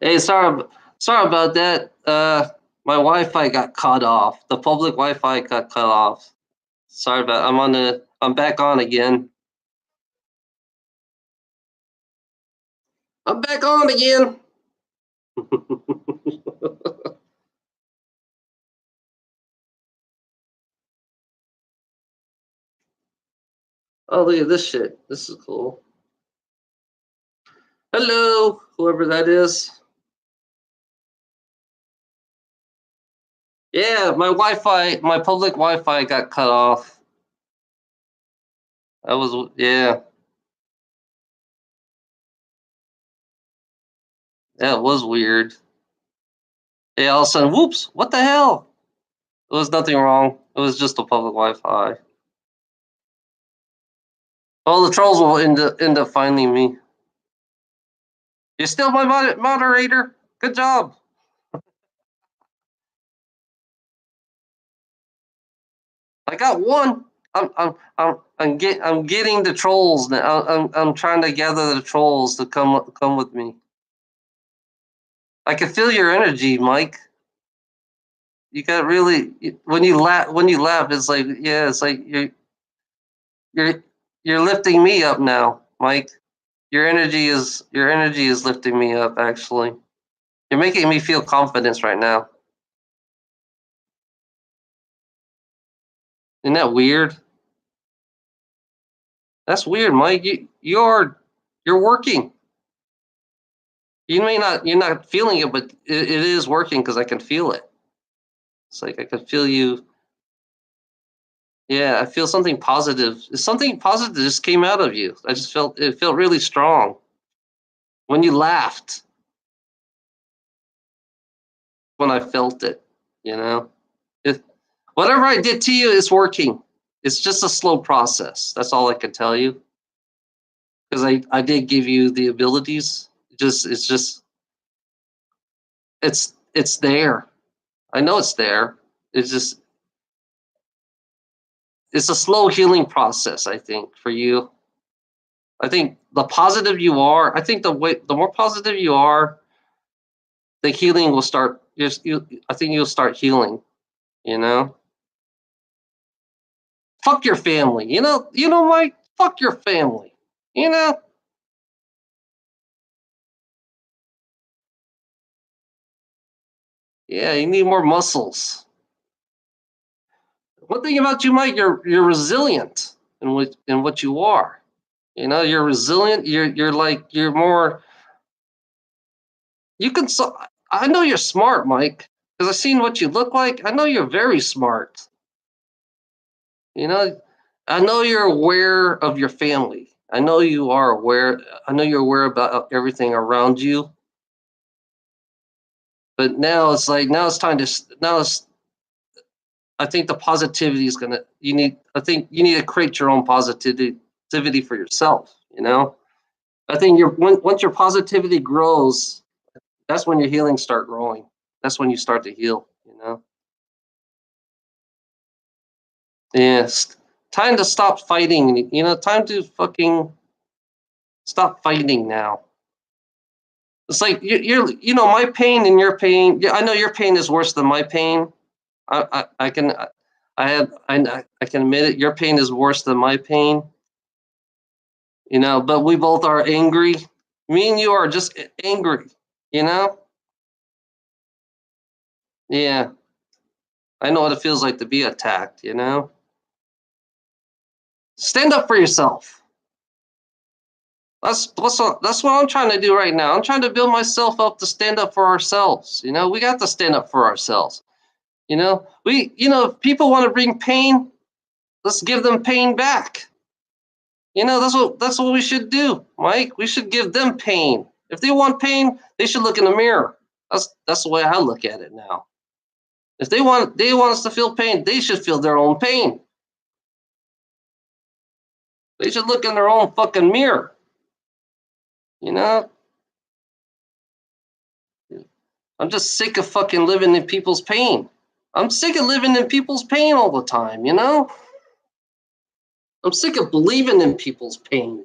Hey, sorry about that. My Wi-Fi got cut off. The public Wi-Fi got cut off. Sorry about. I'm back on again. I'm back on again. Oh, look at this shit. This is cool. Hello, whoever that is. Yeah, my public Wi-Fi got cut off. That was yeah, that was weird. Yeah, all of a sudden, whoops! What the hell? There was nothing wrong. It was just a public Wi-Fi. Well, the trolls will end up finding me. You're still my moderator. Good job. I got one. I'm getting the trolls now. I'm trying to gather the trolls to come with me. I can feel your energy, Mike. You got really when you laugh, it's like yeah, it's like you're you're lifting me up now, Mike. Your energy is lifting me up. Actually, you're making me feel confidence right now. Isn't that weird? That's weird, Mike. You're working. You're not feeling it, but it is working because I can feel it. It's like I can feel you. Yeah, I feel something positive. Something positive just came out of you. I just felt it felt really strong when you laughed. When I felt it, you know, if whatever I did to you is working. It's just a slow process. That's all I can tell you because I did give you the abilities. It's there. I know it's there. It's just it's a slow healing process. I think for you. I think the positive you are. I think the more positive you are, the healing will start. I think you'll start healing. You know, fuck your family. Mike. Fuck your family. You know, yeah, you need more muscles. One thing about you, Mike, you're resilient in what you are. You're resilient. You're more. You can. I know you're smart, Mike, because I've seen what you look like. I know you're very smart. You know, I know you're aware of your family. I know you are aware. I know you're aware about everything around you. But now it's time to now it's. I think the positivity is gonna. You need. I think you need to create your own positivity for yourself. I think once your positivity grows, that's when your healing start growing. That's when you start to heal. Yes. Time to stop fighting. Time to fucking stop fighting now. It's like my pain and your pain. Yeah, I know your pain is worse than my pain. I can I can admit it. Your pain is worse than my pain. But we both are angry. Me and you are just angry. You know? Yeah, I know what it feels like to be attacked. Stand up for yourself. That's what I'm trying to do right now. I'm trying to build myself up to stand up for ourselves. We got to stand up for ourselves. If people want to bring pain, let's give them pain back. That's what we should do, Mike. We should give them pain. If they want pain, they should look in the mirror. That's the way I look at it now. If they want us to feel pain, they should feel their own pain. They should look in their own fucking mirror. You know, I'm just sick of fucking living in people's pain. I'm sick of living in people's pain all the time. I'm sick of believing in people's pain.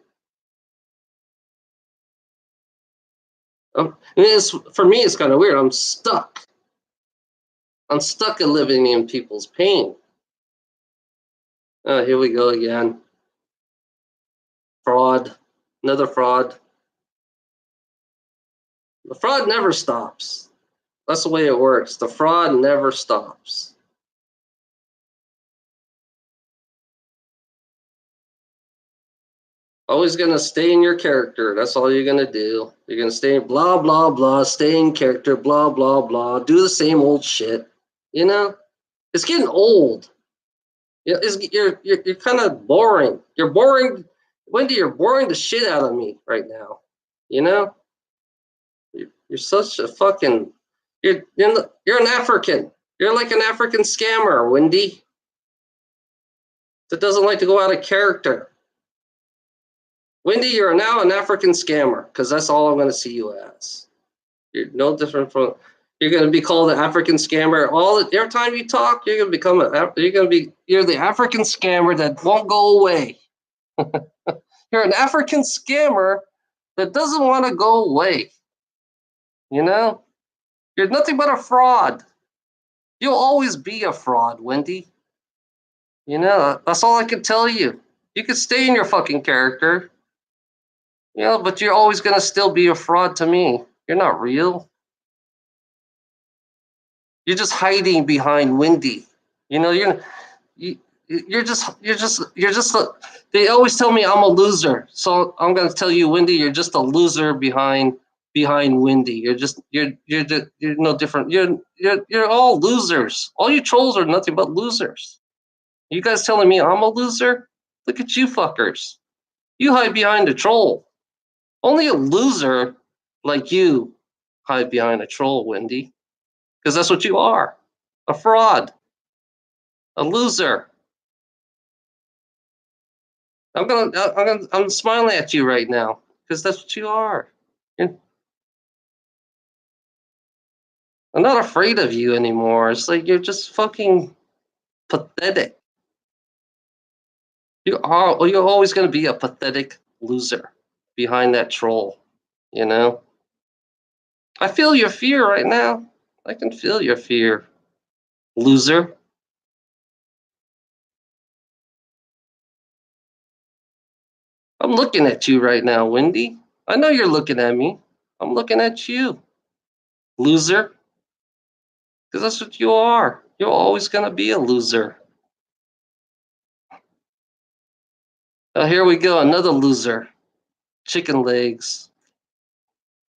For me, it's kind of weird. I'm stuck. I'm stuck in living in people's pain. Oh, here we go again. Fraud. Another fraud. The fraud never stops. That's the way it works. The fraud never stops. Always going to stay in your character. That's all you're going to do. You're going to stay blah, blah, blah, stay in character, blah, blah, blah, do the same old shit. You know? It's getting old. You're kind of boring. You're boring. Wendy, you're boring the shit out of me right now. You know? You're such a fucking... You're an African. You're like an African scammer, Wendy. That doesn't like to go out of character. Wendy, you're now an African scammer, because that's all I'm going to see you as. You're no different from... You're going to be called an African scammer. Every time you talk, you're going to become you're the African scammer that won't go away. You're an African scammer that doesn't want to go away. You know? You're nothing but a fraud. You'll always be a fraud, Wendy. You know, that's all I can tell you. You can stay in your fucking character. You know, but you're always going to still be a fraud to me. You're not real. You're just hiding behind Wendy. You know, you're just they always tell me I'm a loser. So I'm going to tell you, Wendy, you're just a loser behind Wendy. You're no different. You're all losers. All you trolls are nothing but losers. You guys telling me I'm a loser? Look at you fuckers. You hide behind a troll. Only a loser like you hide behind a troll, Wendy. Because that's what you are. A fraud. A loser. I'm smiling at you right now. Because that's what you are. I'm not afraid of you anymore. It's like you're just fucking pathetic. You're always going to be a pathetic loser behind that troll, you know? I feel your fear right now. I can feel your fear, loser. I'm looking at you right now, Wendy. I know you're looking at me. I'm looking at you, loser. Because that's what you are. You're always going to be a loser. Oh, here we go, another loser. Chicken legs.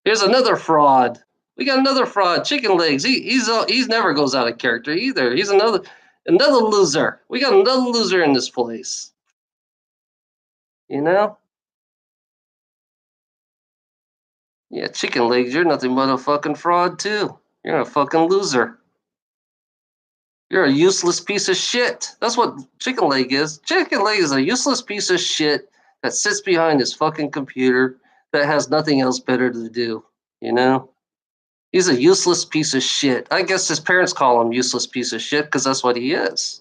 Here's another fraud. We got another fraud, Chicken Legs. He's never goes out of character either. He's another loser. We got another loser in this place. You know? Yeah, Chicken Legs, you're nothing but a fucking fraud too. You're a fucking loser. You're a useless piece of shit. That's what Chicken Leg is. Chicken Leg is a useless piece of shit that sits behind his fucking computer that has nothing else better to do. You know? He's a useless piece of shit. I guess his parents call him useless piece of shit because that's what he is.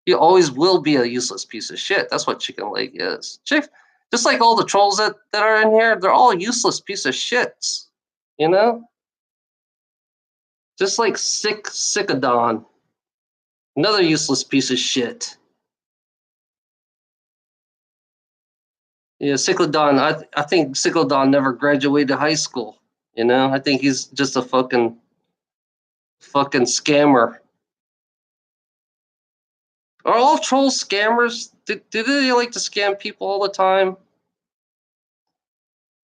He always will be a useless piece of shit. That's what Chicken Leg is. Just like all the trolls that are in here, they're all useless piece of shits. You know? Just like Sickadon. Another useless piece of shit. Yeah, Cyclodon. I think Cyclodon never graduated high school. You know, I think he's just a fucking scammer. Are all trolls scammers? Do they like to scam people all the time?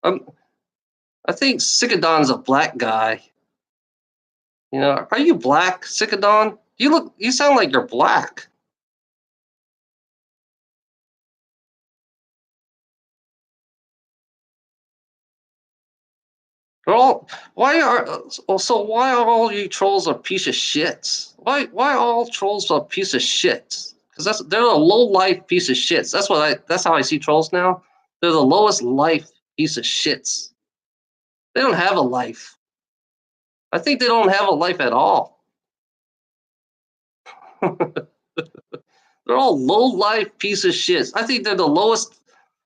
I think Cyclodon's a black guy. You know, are you black, Cyclodon? You sound like you're black. Why are all you trolls a piece of shits? Why are all trolls a piece of shits? Because they're a low life piece of shits. That's how I see trolls now. They're the lowest life piece of shits. They don't have a life. I think they don't have a life at all. They're all low life piece of shits. I think they're the lowest.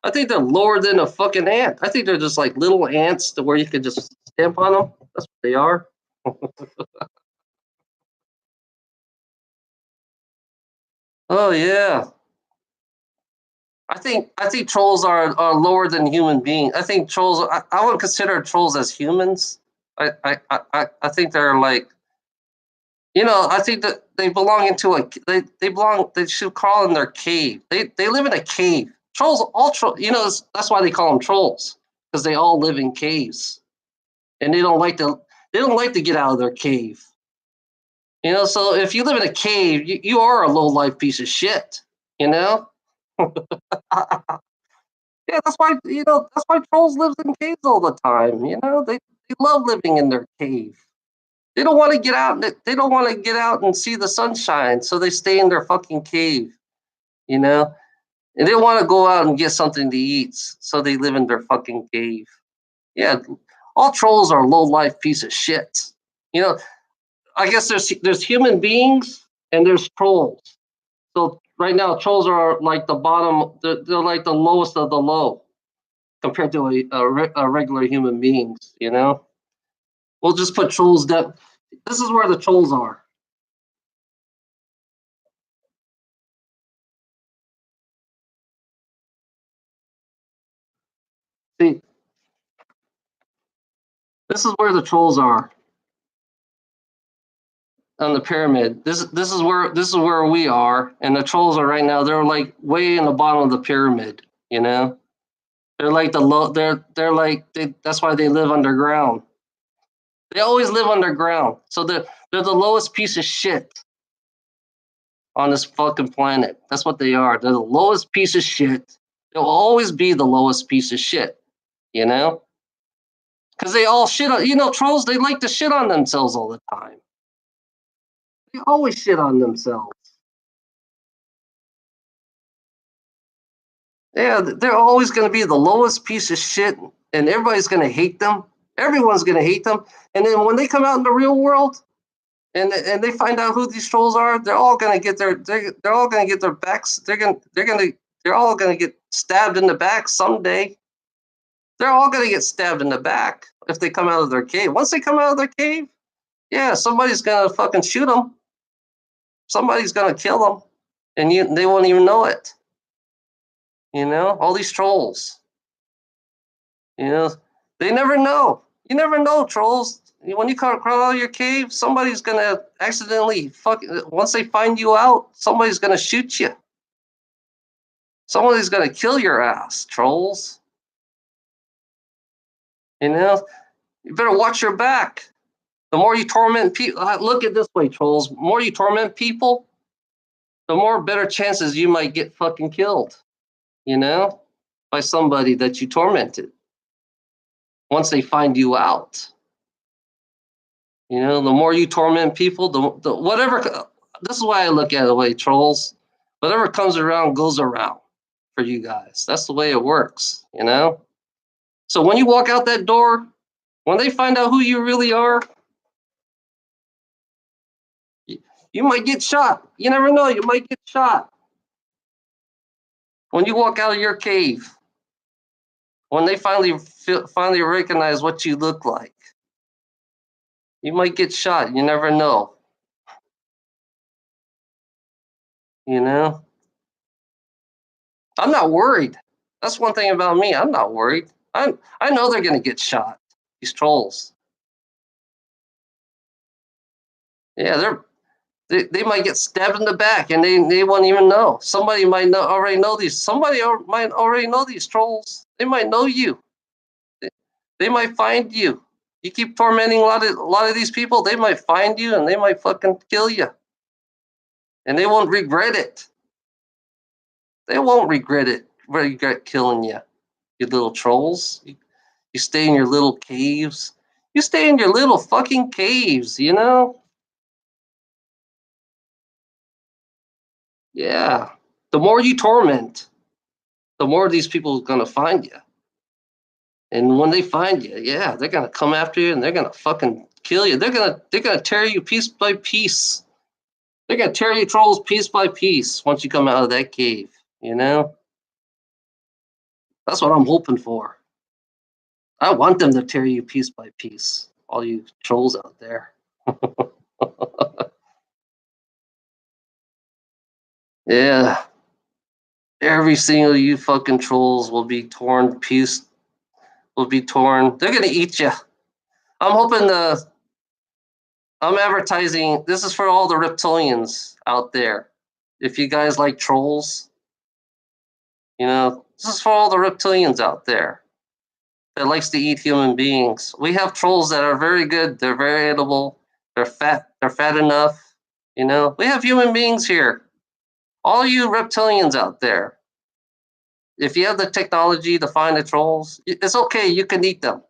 I think they're lower than a fucking ant. I think they're just like little ants to where you could just stamp on them. That's what they are. Oh yeah. I think trolls are lower than human beings. I think trolls. I would consider trolls as humans. I think they're like, I think that they belong into a they belong they should crawl in their cave. They live in a cave. Trolls all troll. That's why they call them trolls, because they all live in caves, and they don't like to get out of their cave. So if you live in a cave, you are a low life piece of shit. You know. Yeah, that's why trolls live in caves all the time. They love living in their cave. They don't want to get out. They don't want to get out and see the sunshine, so they stay in their fucking cave. You know, and they want to go out and get something to eat, so they live in their fucking cave. Yeah, all trolls are low life piece of shit. You know, I guess there's human beings and there's trolls. So right now, trolls are like the bottom. They're like the lowest of the low compared to a regular human beings. We'll just put trolls down. This is where the trolls are. See, this is where the trolls are on the pyramid. This is where we are, and the trolls are right now. They're like way in the bottom of the pyramid. You know, they're like the low. They're like that's why they live underground. They always live underground, so they're the lowest piece of shit on this fucking planet. That's what they are. They're the lowest piece of shit. They'll always be the lowest piece of shit. You know, because they all shit on. Trolls. They like to shit on themselves all the time. They always shit on themselves. Yeah, they're always going to be the lowest piece of shit, and everybody's going to hate them. Everyone's going to hate them. And then when they come out in the real world and they find out who these trolls are, they're all going to get they're all going to get their backs. They're all going to get stabbed in the back someday. They're all going to get stabbed in the back if they come out of their cave. Once they come out of their cave, yeah, somebody's going to fucking shoot them. Somebody's going to kill them, and they won't even know it. All these trolls. You know, they never know. You never know, trolls. When you crawl out of your cave, somebody's gonna accidentally once they find you out, somebody's gonna shoot you. Somebody's gonna kill your ass, trolls. You know, you better watch your back. The more you torment people, look at it this way, trolls. The more you torment people, the more better chances you might get fucking killed. You know, by somebody that you tormented. Once they find you out. The more you torment people, the whatever. This is why I look at it, way trolls. Whatever comes around goes around for you guys. That's the way it works. So when you walk out that door, when they find out who you really are, you might get shot. You never know. You might get shot when you walk out of your cave. When they finally recognize what you look like, you might get shot. You never know. You know. I'm not worried. That's one thing about me. I'm not worried. I know they're gonna get shot. These trolls. Yeah, they might get stabbed in the back and they won't even know. Somebody might already know these. Might already know these trolls. They might know you. They, they might find you. You keep tormenting a lot of these people, they might find you and they might fucking kill you. And they won't regret it. They won't regret killing you. You little trolls. You stay in your little caves. You stay in your little fucking caves. Yeah. The more you torment, the more these people are gonna find you. And when they find you, yeah, they're gonna come after you and they're gonna fucking kill you. They're gonna tear you piece by piece. They're gonna tear you trolls piece by piece once you come out of that cave. That's what I'm hoping for. I want them to tear you piece by piece, all you trolls out there. Yeah, every single you fucking trolls will be torn piece. Will be torn. They're gonna eat you. I'm hoping the. I'm advertising. This is for all the reptilians out there. If you guys like trolls, this is for all the reptilians out there that likes to eat human beings. We have trolls that are very good. They're very edible. They're fat. They're fat enough. We have human beings here. All you reptilians out there, if you have the technology to find the trolls, it's okay. You can eat them.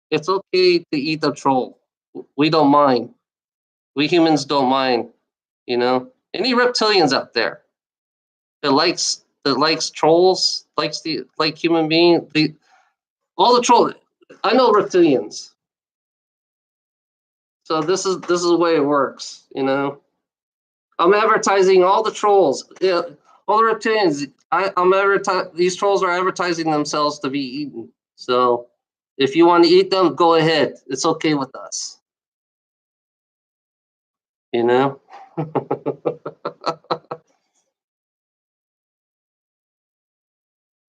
It's okay to eat the troll. We don't mind. We humans don't mind. Any reptilians out there that likes trolls, like human beings. All the trolls. I know reptilians. So this is the way it works. I'm advertising all the trolls. Yeah, all the reptilians. I'm advertising. These trolls are advertising themselves to be eaten. So if you want to eat them, go ahead. It's okay with us. You know.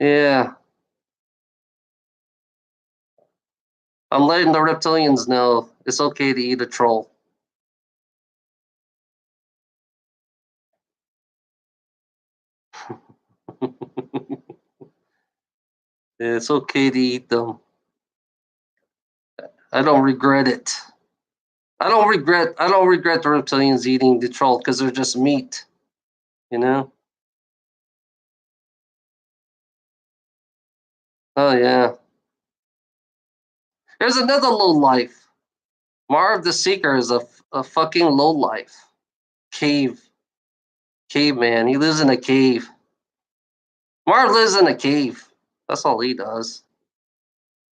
Yeah, I'm letting the reptilians know it's okay to eat a troll. It's okay to eat them. I don't regret it. I don't regret the reptilians eating the troll because they're just meat. You know. Oh yeah. There's another low life. Marv the Seeker is a fucking low life. Cave. Caveman. He lives in a cave. Marv lives in a cave. That's all he does.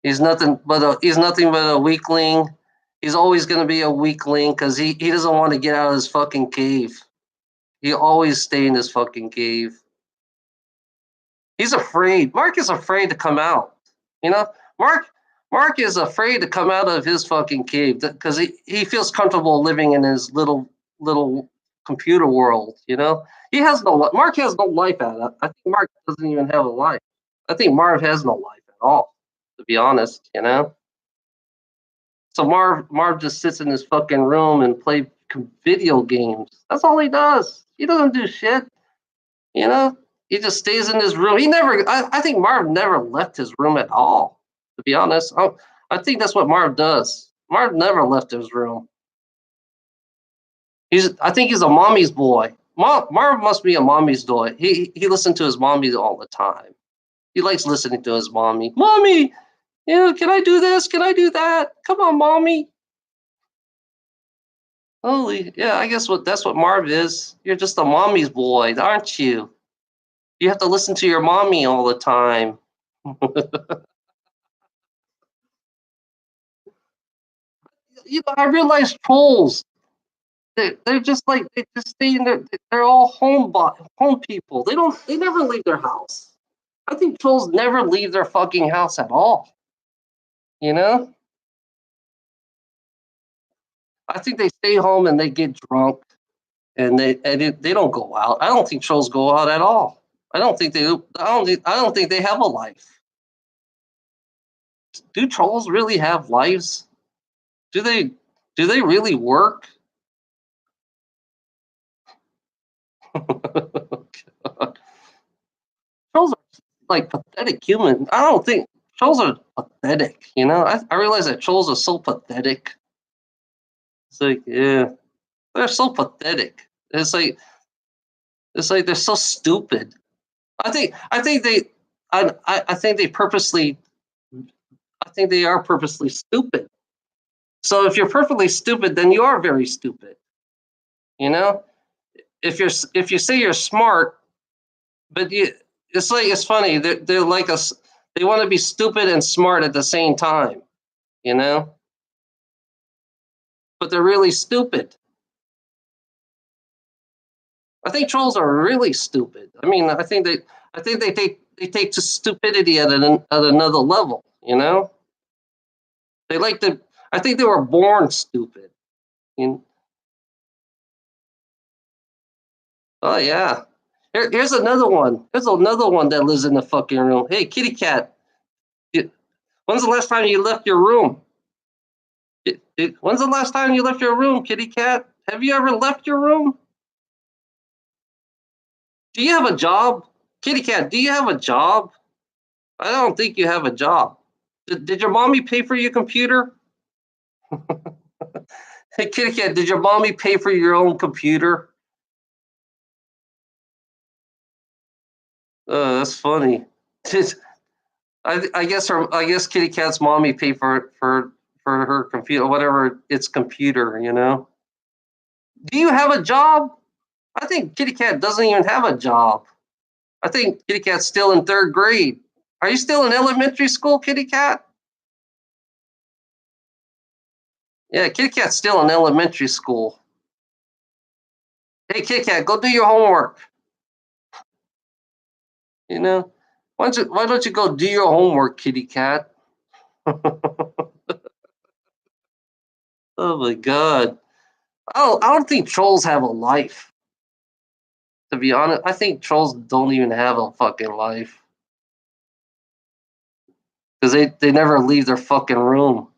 He's nothing but a weakling. He's always gonna be a weakling because he doesn't want to get out of his fucking cave. He always stay in his fucking cave. He's afraid. Mark is afraid to come out. You know, Mark Mark is afraid to come out of his fucking cave because he feels comfortable living in his little computer world. He has no Mark has no life at it. I think Mark doesn't even have a life. I think Marv has no life at all, to be honest. So Marv just sits in his fucking room and play video games. That's all he does. He doesn't do shit. You know, he just stays in his room. He never. I think Marv never left his room at all. To be honest, I think that's what Marv does. Marv never left his room. I think he's a mommy's boy. Marv must be a mommy's boy. He listened to his mommy all the time. He likes listening to his mommy. Mommy, can I do this? Can I do that? Come on, mommy. Holy, yeah, I guess that's what Marv is. You're just a mommy's boy, aren't you? You have to listen to your mommy all the time. I realize trolls. They're just like they just stay in their. They're all home people. They never leave their house. I think trolls never leave their fucking house at all. You know. I think they stay home and they get drunk and they don't go out. I don't think trolls go out at all. I don't think they. I don't think they have a life. Do trolls really have lives? Do they? Do they really work? Trolls are like pathetic humans. I don't think trolls are pathetic. I realize that trolls are so pathetic. It's like, yeah, they're so pathetic. It's like they're so stupid. I think they I think they purposely I think they are purposely stupid. So if you're perfectly stupid, then you are very stupid. You know, if you say you're smart, but it's funny. They're like us. They want to be stupid and smart at the same time. You know, but they're really stupid. I think trolls are really stupid. I mean, I think they take to stupidity at another level. They like to. I think they were born stupid. You Oh yeah. Here's another one. Here's another one that lives in the fucking room. Hey, kitty cat. When's the last time you left your room? When's the last time you left your room, kitty cat? Have you ever left your room? Do you have a job? Kitty cat, do you have a job? I don't think you have a job. Did your mommy pay for your computer? Hey, kitty cat, did your mommy pay for your own computer? That's funny. I guess kitty cat's mommy paid for her computer, whatever it's computer. Do you have a job? I think kitty cat doesn't even have a job. I think kitty cat's still in third grade. Are you still in elementary school, kitty cat? Yeah, kitty cat's still in elementary school. Hey, kitty cat, go do your homework. You know, why don't you go do your homework, kitty cat? Oh my god. I don't think trolls have a life. To be honest, I think trolls don't even have a fucking life because they never leave their fucking room.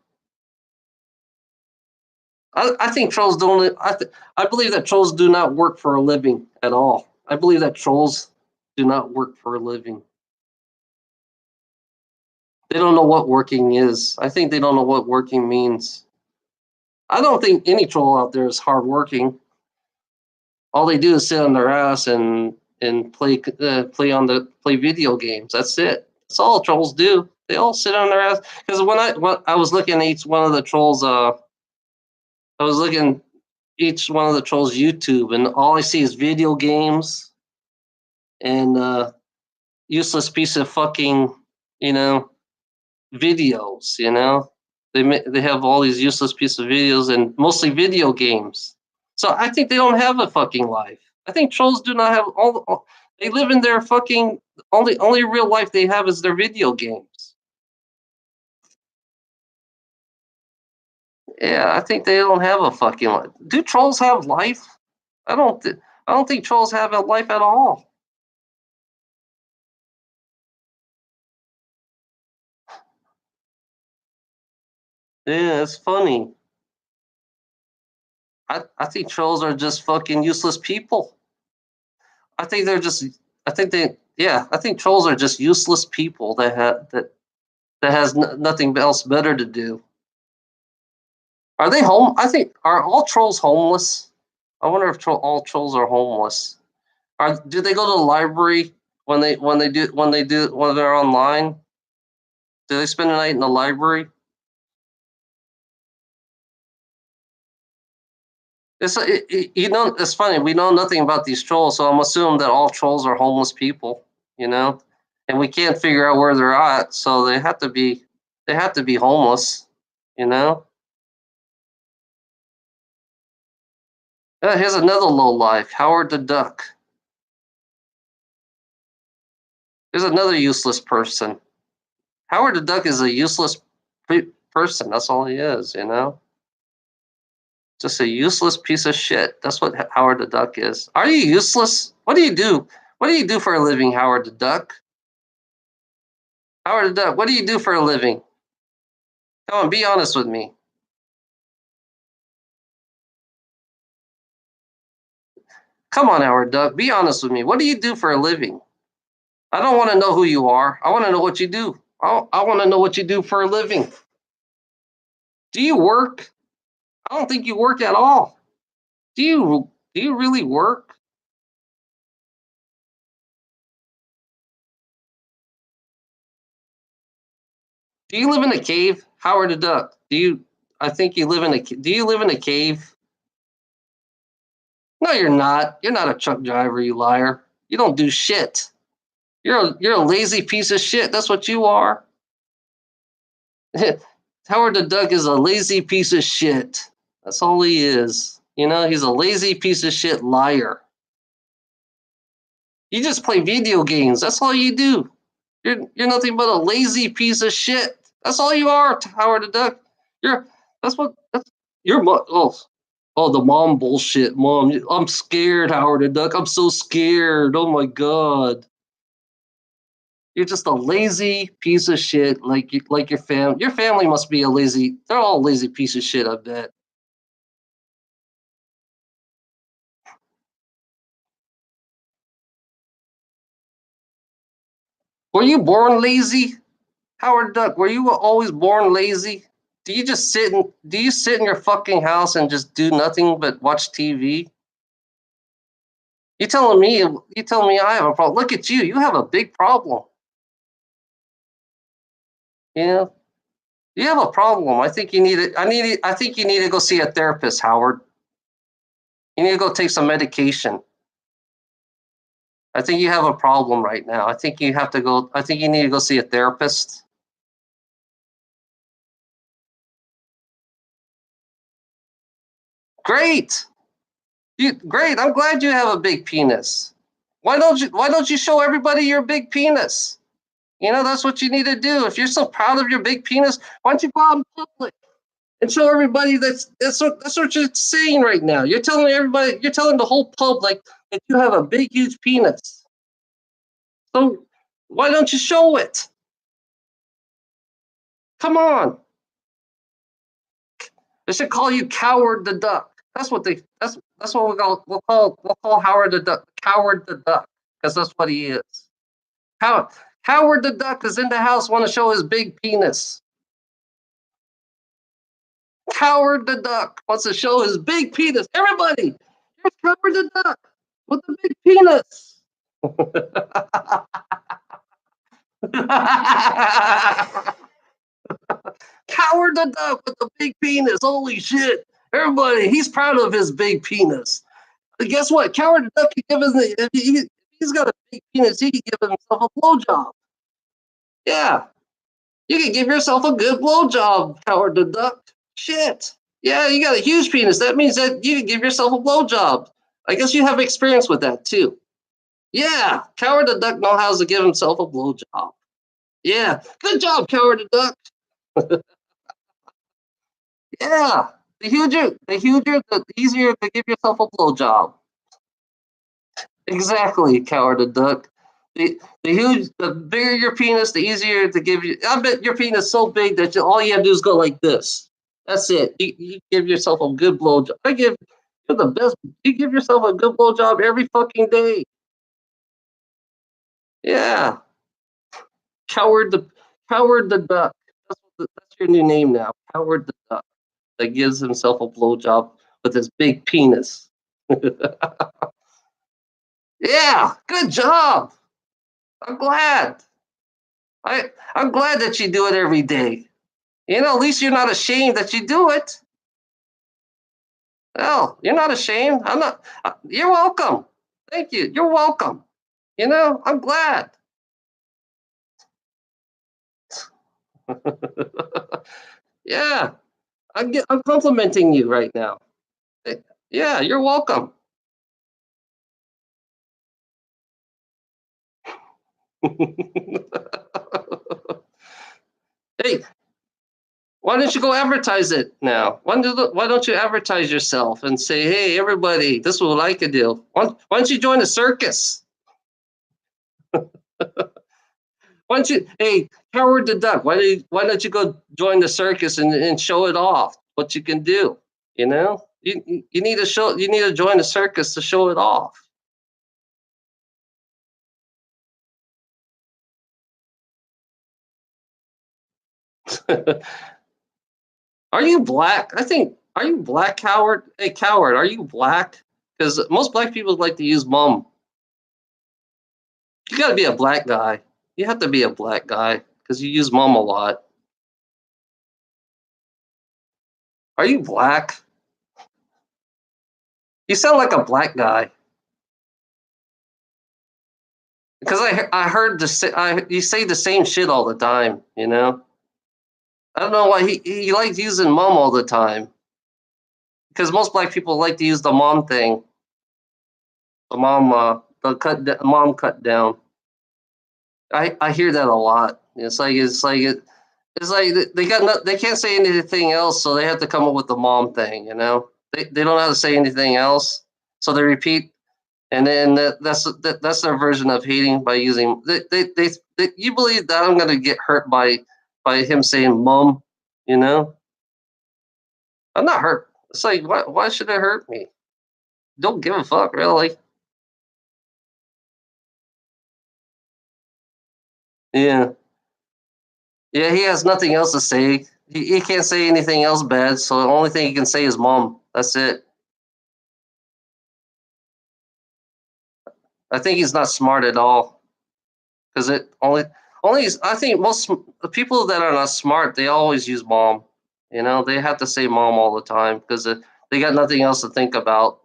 I think trolls don't. I believe that trolls do not work for a living at all. I believe that trolls do not work for a living. They don't know what working is. I think they don't know what working means. I don't think any troll out there is hardworking. All they do is sit on their ass and play video games. That's it. That's all trolls do. They all sit on their ass. Because when I was looking at each one of the trolls, I was looking each one of the trolls YouTube, and all I see is video games and useless piece of fucking you know videos. They have all these useless piece of videos and mostly video games. So I think they don't have a fucking life. I think trolls do not have they live in their fucking only real life they have is their video games. Yeah, I think they don't have a fucking life. Do trolls have life? I don't think trolls have a life at all. Yeah, it's funny. I think trolls are just fucking useless people. I think they're just. I think they. Yeah, I think trolls are just useless people that has nothing else better to do. Are they home? I think are all trolls homeless? I wonder if all trolls are homeless. Do they go to the library when they're online? Do they spend the night in the library? It's funny. We know nothing about these trolls, so I'm assuming that all trolls are homeless people. You know, and we can't figure out where they're at, so they have to be homeless. You know. Here's another low life, Howard the Duck. Here's another useless person. Howard the Duck is a useless person. That's all he is. Just a useless piece of shit. That's what Howard the Duck is. Are you useless? What do you do? What do you do for a living, Howard the Duck? Howard the Duck, what do you do for a living? Come on, be honest with me. Come on, Howard Duck, be honest with me. What do you do for a living? I don't want to know who you are. I want to know what you do. I want to know what you do for a living. Do you work? I don't think you work at all. Do you really work? Do you live in a cave, Howard the Duck? I think you live in a. Do you live in a cave? No, you're not. You're not a truck driver, you liar. You don't do shit. You're a lazy piece of shit. That's what you are. Howard the Duck is a lazy piece of shit. That's all he is. He's a lazy piece of shit liar. You just play video games. That's all you do. You're nothing but a lazy piece of shit. That's all you are, Howard the Duck. You're that's your mom. Oh, the mom bullshit, mom. I'm scared, Howard the Duck. I'm so scared. Oh my god. You're just a lazy piece of shit. Like your fam. Your family must be a lazy. They're all lazy piece of shit. I bet. Were you born lazy, Howard Duck? Were you always born lazy? Do you sit in your fucking house and just do nothing but watch TV? You telling me I have a problem. Look at you. You have a big problem. You know? You have a problem. I think you need it. I think you need to go see a therapist, Howard. You need to go take some medication. I think you have a problem right now. I think you need to go see a therapist. Great. Great. I'm glad you have a big penis. Why don't you show everybody your big penis? You know, that's what you need to do. If you're so proud of your big penis, why don't you go out in public and show everybody that's what you're saying right now. You're telling the whole public that you have a big, huge penis. So why don't you show it? Come on. They should call you Coward the Duck. That's what we'll call Howard the Duck, Coward the Duck, because that's what he is. How Howard the Duck is in the house, want to show his big penis. Coward the Duck wants to show his big penis. Everybody, here's Coward the Duck with the big penis. Coward the Duck with the big penis. Holy shit. Everybody, he's proud of his big penis. But guess what? Coward the Duck can give his, if he's got a big penis, he can give himself a blowjob. Yeah. You can give yourself a good blowjob, Coward the Duck. Shit. Yeah, you got a huge penis. That means that you can give yourself a blowjob. I guess you have experience with that too. Yeah, Coward the Duck knows how to give himself a blowjob. Yeah, good job, Coward the Duck. Yeah, the easier to give yourself a blowjob. Exactly, Coward the Duck. The bigger your penis, the easier to give you. I bet your penis is so big that all you have to do is go like this. That's it. You give yourself a good blowjob. You're the best. You give yourself a good blowjob every fucking day. Yeah, Coward the Coward the Duck. That's your new name now, Coward the Duck. That gives himself a blowjob with his big penis. Yeah, good job. I'm glad. I'm glad that you do it every day. You know, at least you're not ashamed that you do it. No, you're not ashamed. I'm not. You're welcome. Thank you. You're welcome. You know, I'm glad. Yeah, I'm complimenting you right now. Yeah, you're welcome. Hey, why don't you go advertise it now? Why don't you advertise yourself and say, hey, everybody, this is what I could do. Why don't you join the circus? Why don't you, hey, Howard the Duck, why don't you go join the circus and show it off what you can do? You know, you need to join the circus to show it off. Are you black? Are you black, Coward? Hey, Coward, are you black? Because most black people like to use mom. You got to be a black guy. You have to be a black guy because you use mom a lot. Are you black? You sound like a black guy. Because I heard you say the same shit all the time. You know. I don't know why he likes using mom all the time. Because most black people like to use the mom thing. The mom cut down. I hear that a lot. It's like It's like they can't say anything else, so they have to come up with the mom thing. They don't know how to say anything else, so they repeat, and then that's their version of hating by using. You believe that I'm gonna get hurt by him saying mom? You know, I'm not hurt. It's like why should it hurt me? Don't give a fuck, really. Yeah. Yeah, he has nothing else to say. He can't say anything else bad, so the only thing he can say is mom. That's it. I think he's not smart at all because it only I think most the people that are not smart, they always use mom. They have to say mom all the time because they got nothing else to think about.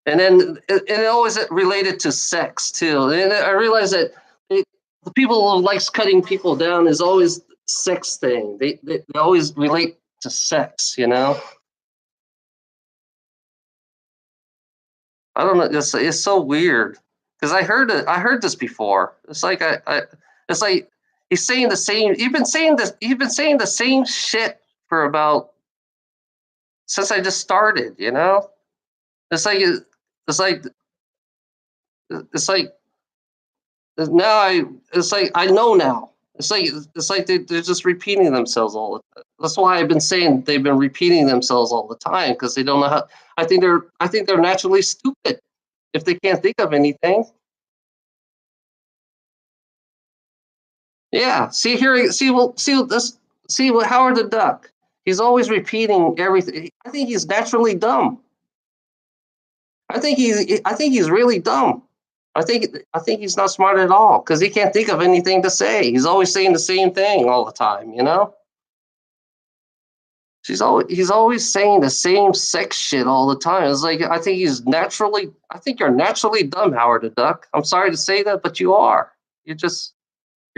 And then it always related to sex too. And I realize that the people who likes cutting people down is always sex thing. They always relate to sex. I don't know. It's so weird because I heard it. I heard this before. It's like it's like he's saying the same. You've been saying this. You've been saying the same shit for about since I just started. It's like it's like it's like now it's like I know now. It's like they're just repeating themselves all the time. That's why I've been saying they've been repeating themselves all the time because they don't know how. I think they're naturally stupid if they can't think of anything. Yeah. See here. See this. See what Howard the Duck. He's always repeating everything. I think he's naturally dumb. I think he's really dumb. I think he's not smart at all because he can't think of anything to say. He's always saying the same thing all the time. He's always saying the same sex shit all the time. It's like I think you're naturally dumb, Howard the Duck. I'm sorry to say that, but you are. You're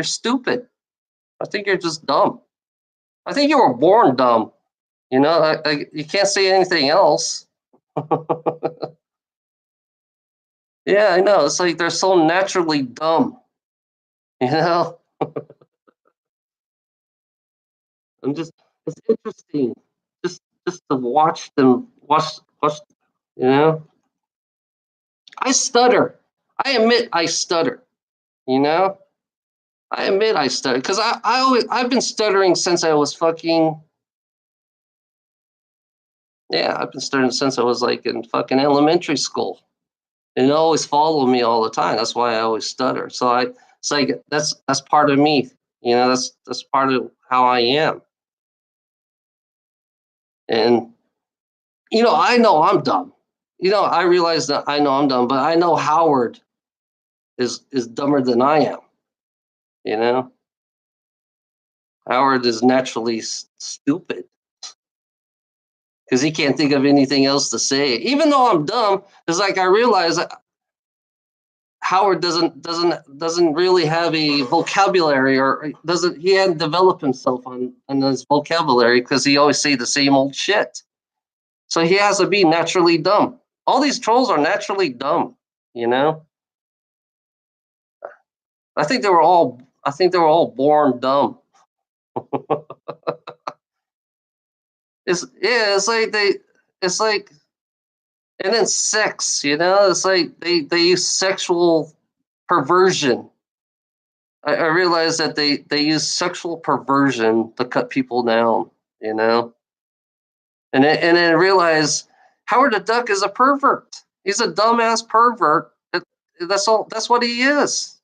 stupid. I think you're just dumb. I think you were born dumb. You can't say anything else. Yeah, I know. It's like they're so naturally dumb. You know, I'm just. It's interesting, just to watch them watch. You know, I stutter. I admit I stutter. You know, I admit I stutter because I've been stuttering since I was fucking. Yeah, I've been stuttering since I was like in fucking elementary school. And it always followed me all the time. That's why I always stutter. So it's like that's part of me. That's part of how I am. And I know I'm dumb. I realize that I know I'm dumb, but I know Howard is dumber than I am. You know, Howard is naturally stupid because he can't think of anything else to say. Even though I'm dumb, it's like I realize Howard doesn't really have a vocabulary, or doesn't he hadn't developed himself on his vocabulary because he always say the same old shit. So he has to be naturally dumb. All these trolls are naturally dumb. You know, I think they were all born dumb. It's like and then sex. It's like they use sexual perversion. I realize that they use sexual perversion to cut people down, you know, and then I realize Howard the Duck is a pervert. He's a dumbass pervert. That's all. That's what he is.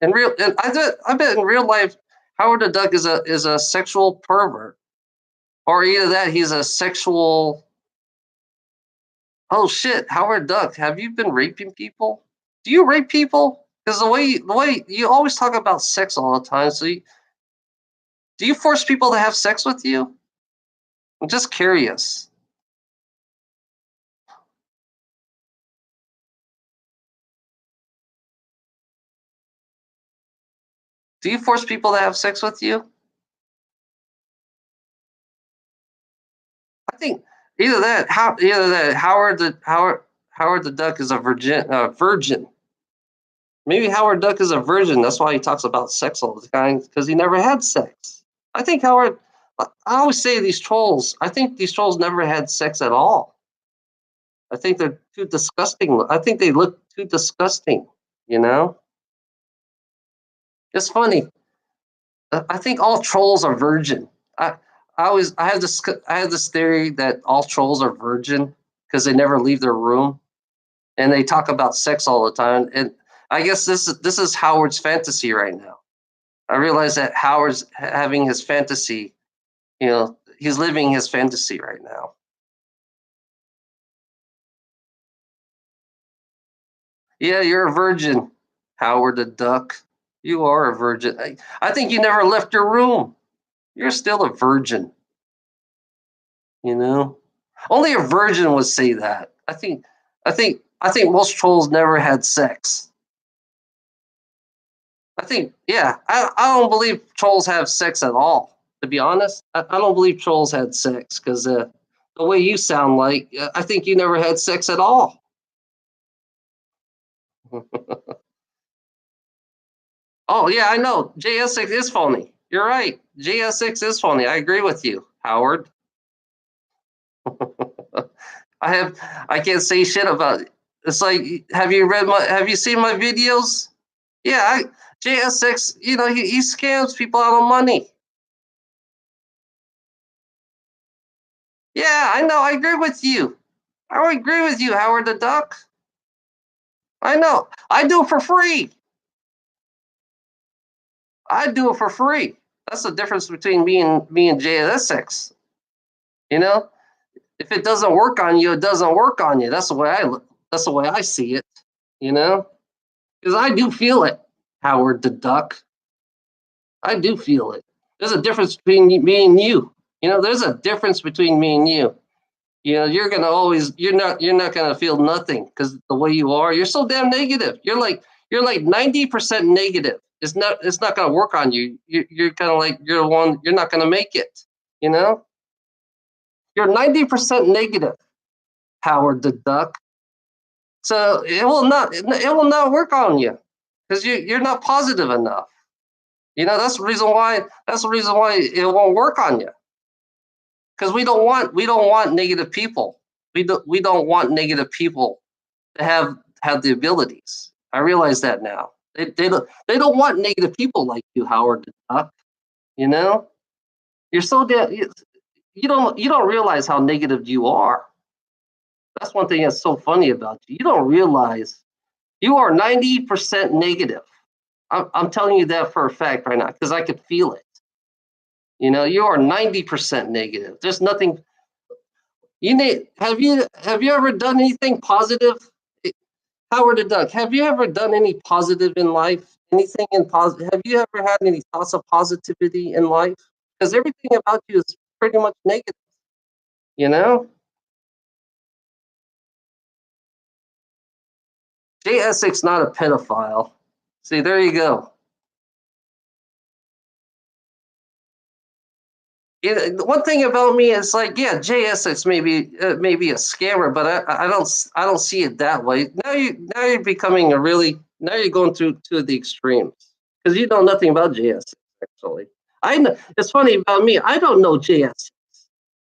And I bet in real life, Howard the Duck is a sexual pervert, or either that he's a sexual. Oh shit, Howard Duck, have you been raping people? Do you rape people? Because the way you always talk about sex all the time, so do you force people to have sex with you? I'm just curious. Do you force people to have sex with you? I think either that Howard the Duck is a virgin. Maybe Howard Duck is a virgin. That's why he talks about sex all the time, because he never had sex. I think Howard. I always say these trolls. I think these trolls never had sex at all. I think they're too disgusting. I think they look too disgusting. You know, it's funny. I think all trolls are virgin. I I have this theory that all trolls are virgin because they never leave their room and they talk about sex all the time. And I guess this is Howard's fantasy right now. I realize that Howard's having his fantasy. He's living his fantasy right now. Yeah, you're a virgin, Howard the Duck. You are a virgin. I think you never left your room. You're still a virgin. You know, only a virgin would say that. I think most trolls never had sex. Yeah, I don't believe trolls have sex at all. To be honest, I don't believe trolls had sex because the way you sound like, I think you never had sex at all. Oh yeah, I know. JS6 is phony. You're right. JS6 is phony. I agree with you, Howard. I have I can't say shit about it. It's like, have you seen my videos? Yeah, JS6, he scams people out of money. Yeah, I know. I agree with you. I agree with you, Howard the Duck. I know. I do it for free. I do it for free. That's the difference between me and JS6. You know, if it doesn't work on you, it doesn't work on you. That's the way I see it. You know, because I do feel it, Howard the Duck. I do feel it. There's a difference between me and you. There's a difference between me and you. You're not gonna feel nothing because the way you are, you're so damn negative. You're like 90% negative. It's not gonna work on you. You're kind of like you're the one. You're not gonna make it. You know, you're 90% negative, Howard the Duck. So it will not work on you because you're not positive enough. That's the reason why it won't work on you because we don't want negative people. We don't want negative people to have the abilities. I realize that now. They don't want negative people like you, Howard the Duck. You know, you're so damn you don't realize how negative you are. That's one thing that's so funny about you. You don't realize you are 90% negative. I'm telling you that for a fact right now because I could feel it. You are 90% negative. There's nothing. Have you ever done anything positive? Howard the Duck, have you ever done any positive in life? Anything in positive? Have you ever had any thoughts of positivity in life? Because everything about you is pretty much negative. You know, Jay Essex not a pedophile. See, there you go. One thing about me is like, yeah, Jay Essex maybe a scammer, but I don't see it that way. Now you're becoming now you're going through to the extremes because you know nothing about Jay Essex actually. I know it's funny about me. I don't know Jay Essex.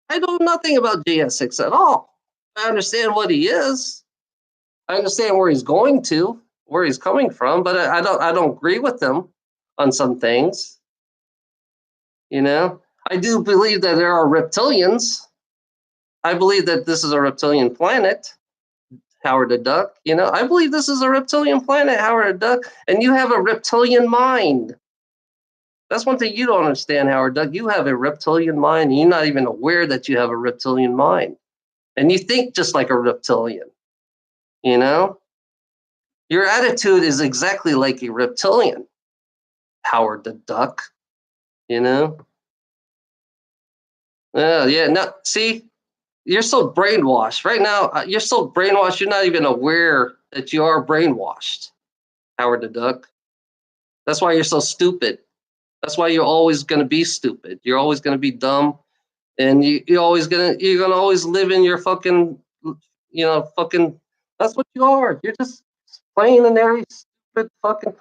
I know nothing about JS6 at all. I understand what he is. I understand where he's going to, where he's coming from, but I don't agree with him on some things. You know, I do believe that there are reptilians. I believe that this is a reptilian planet, Howard the Duck. I believe this is a reptilian planet, Howard the Duck, and you have a reptilian mind. That's one thing you don't understand, Howard Duck. You have a reptilian mind, and you're not even aware that you have a reptilian mind. And you think just like a reptilian. You know, your attitude is exactly like a reptilian, Howard the Duck. You know, yeah. No, see, you're so brainwashed right now. You're so brainwashed. You're not even aware that you are brainwashed, Howard the Duck. That's why you're so stupid. That's why you're always going to be stupid. You're always going to be dumb, and you're gonna always live in your fucking. Fucking. That's what you are. You're just plain and very stupid. stupid fucking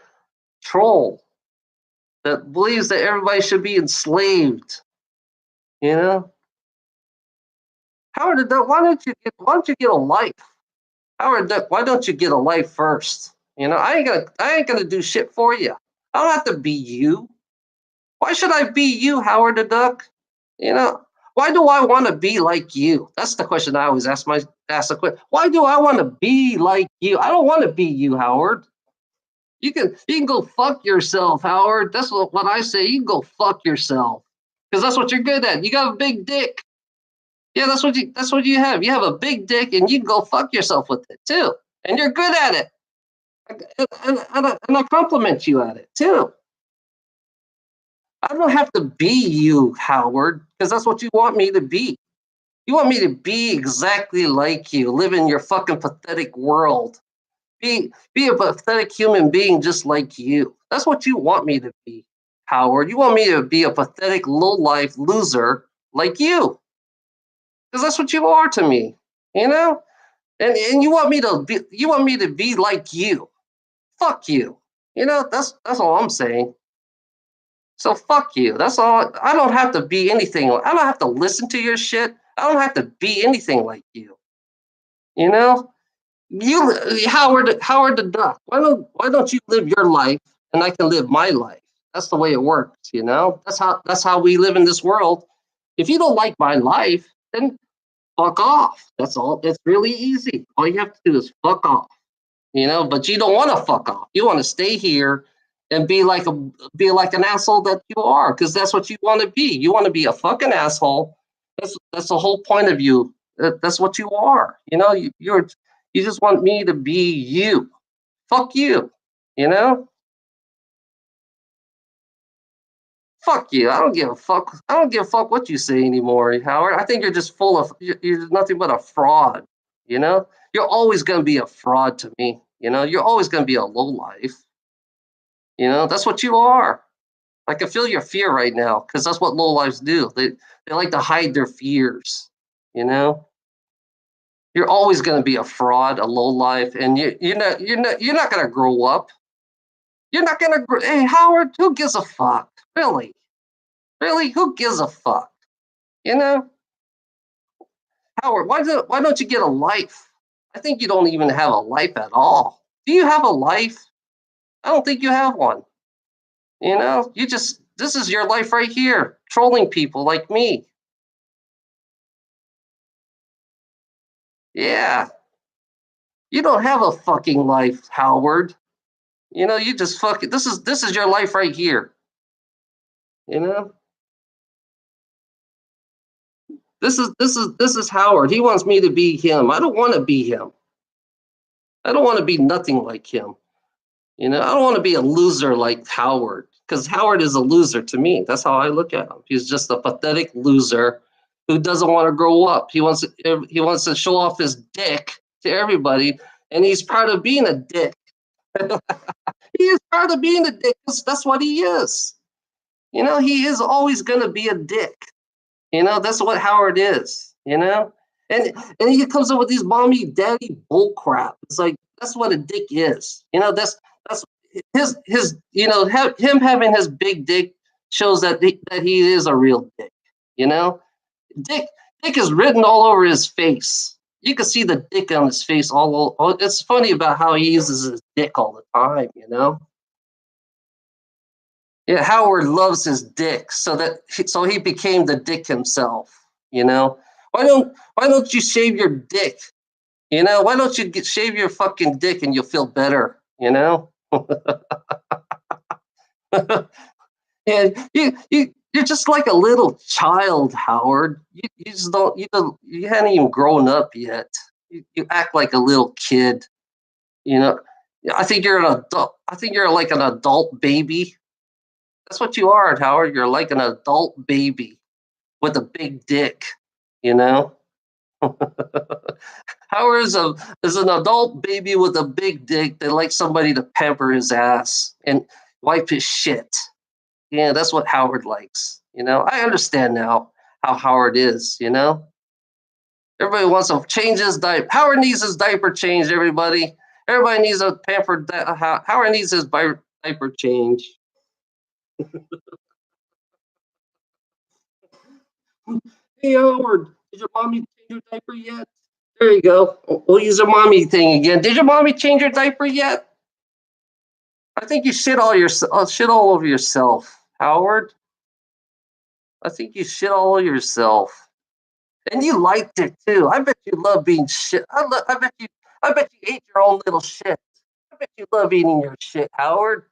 troll that believes that everybody should be enslaved. You know, Howard the Duck, why don't you get a life? Howard Duck, why don't you get a life first? I ain't gonna do shit for you. I don't have to be you. Why should I be you, Howard the Duck? You know, why do I want to be like you? That's the question I always ask the question. Why do I want to be like you? I don't want to be you, Howard. You can go fuck yourself, Howard. That's what I say. You can go fuck yourself. Because that's what you're good at. You got a big dick. Yeah, that's what you have. You have a big dick and you can go fuck yourself with it too. And you're good at it. And I compliment you at it too. I don't have to be you, Howard, because that's what you want me to be. You want me to be exactly like you, live in your fucking pathetic world. Be a pathetic human being just like you. That's what you want me to be, Howard. You want me to be a pathetic low-life loser like you. Because that's what you are to me, you know? And you want me to be like you. Fuck you. That's all I'm saying. So fuck you. That's all. I don't have to be anything. I don't have to listen to your shit. I don't have to be anything like you. You know, you Howard the Duck. Why don't you live your life and I can live my life? That's the way it works. That's how we live in this world. If you don't like my life, then fuck off. That's all. It's really easy. All you have to do is fuck off. But you don't want to fuck off. You want to stay here and be like an asshole that you are, because that's what you want to be. You want to be a fucking asshole. That's the whole point of you. That's what you are. You just want me to be you. Fuck you. You know? Fuck you. I don't give a fuck. I don't give a fuck what you say anymore, Howard. I think you're just full of. You're nothing but a fraud. You're always gonna be a fraud to me. You're always gonna be a low life. That's what you are. I can feel your fear right now because that's what low lives do. They like to hide their fears. You know, you're always going to be a fraud, a low life, and you're not going to grow up. You're not going to. Hey, Howard, who gives a fuck? Really, really, who gives a fuck? You know, Howard, why don't you get a life? I think you don't even have a life at all. Do you have a life? I don't think you have one. This is your life right here, trolling people like me. Yeah, you don't have a fucking life, Howard. You just fucking. This is your life right here. You know, this is Howard. He wants me to be him. I don't want to be him. I don't want to be nothing like him. I don't want to be a loser like Howard, because Howard is a loser to me. That's how I look at him. He's just a pathetic loser who doesn't want to grow up. He wants to show off his dick to everybody, and he's proud of being a dick. He is proud of being a dick because that's what he is. He is always going to be a dick. That's what Howard is. And he comes up with these mommy daddy bull crap. It's like that's what a dick is. That's him having his big dick shows that he is a real dick. You know, dick dick is written all over his face. You can see the dick on his face all over. It's funny about how he uses his dick all the time. Yeah, Howard loves his dick, so he became the dick himself. Why don't you shave your dick? Why don't you shave your fucking dick and you'll feel better? And you're just like a little child, Howard. You just you hadn't even grown up yet. You act like a little kid. You know, I think you're an adult. I think you're like an adult baby. That's what you are, Howard. You're like an adult baby with a big dick. You know, Howard is an adult baby with a big dick that likes somebody to pamper his ass and wipe his shit. Yeah, that's what Howard likes. I understand now how Howard is. Everybody wants to change his diaper. Howard needs his diaper changed, everybody. Everybody needs a pampered. Howard needs his diaper change. Hey Howard, did your mommy change your diaper yet? There you go. We'll use a mommy thing again. Did your mommy change your diaper yet? I think you shit all over yourself, Howard. I think you shit all over yourself, and you liked it too. I bet you love being shit. I bet you ate your own little shit. I bet you love eating your shit, Howard.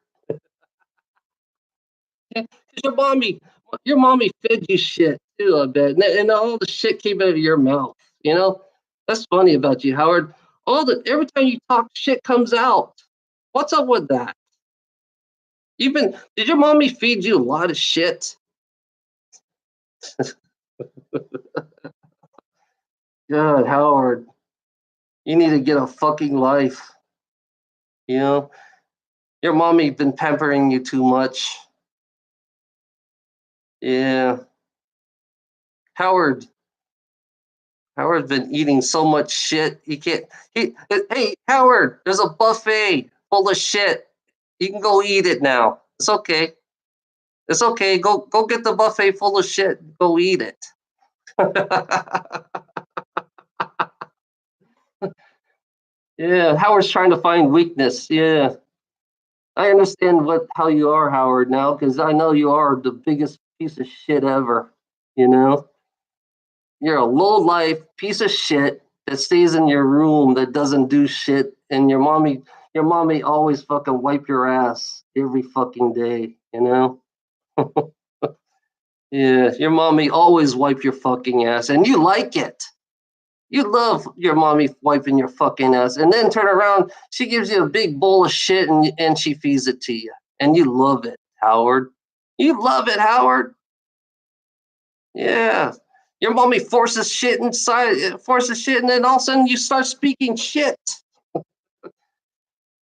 Because your mommy fed you shit too. I bet, and all the shit came out of your mouth. You know, that's funny about you, Howard. Every time you talk, shit comes out. What's up with that? Did your mommy feed you a lot of shit? God, Howard, you need to get a fucking life. You know, your mommy been pampering you too much. Yeah, Howard. Howard's been eating so much shit. He can't. Hey, Howard, there's a buffet full of shit. You can go eat it now. It's okay. It's okay. Go get the buffet full of shit. Go eat it. Yeah, Howard's trying to find weakness. Yeah, I understand how you are, Howard, now because I know you are the biggest piece of shit ever. You know, you're a low life piece of shit that stays in your room that doesn't do shit, and your mommy always fucking wipe your ass every fucking day. You know. Yeah, your mommy always wipe your fucking ass, and you like it. You love your mommy wiping your fucking ass, and then turn around, she gives you a big bowl of shit, and she feeds it to you, and you love it, Howard. You love it, Howard. Yeah, your mommy forces shit, and then all of a sudden you start speaking shit.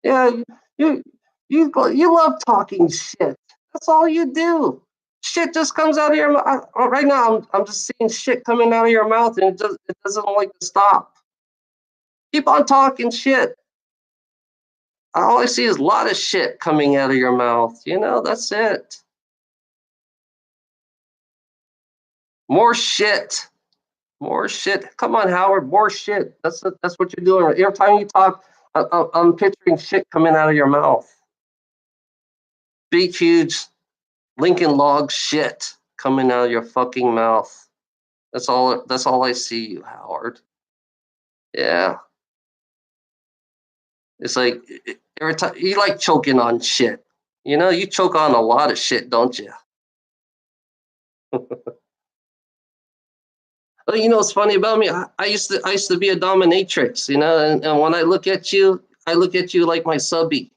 Yeah, you you love talking shit. That's all you do. Shit just comes out of your mouth. Right now, I'm just seeing shit coming out of your mouth, and it doesn't like to stop. Keep on talking shit. All I see is a lot of shit coming out of your mouth. That's it. More shit. More shit. Come on, Howard. More shit. That's what you're doing. Every time you talk, I'm picturing shit coming out of your mouth. Big, huge Lincoln log shit coming out of your fucking mouth. That's all. That's all I see, you Howard. Yeah. It's like every time you like choking on shit. You choke on a lot of shit, don't you? But what's funny about me? I used to be a dominatrix, and when I look at you, I look at you like my subby.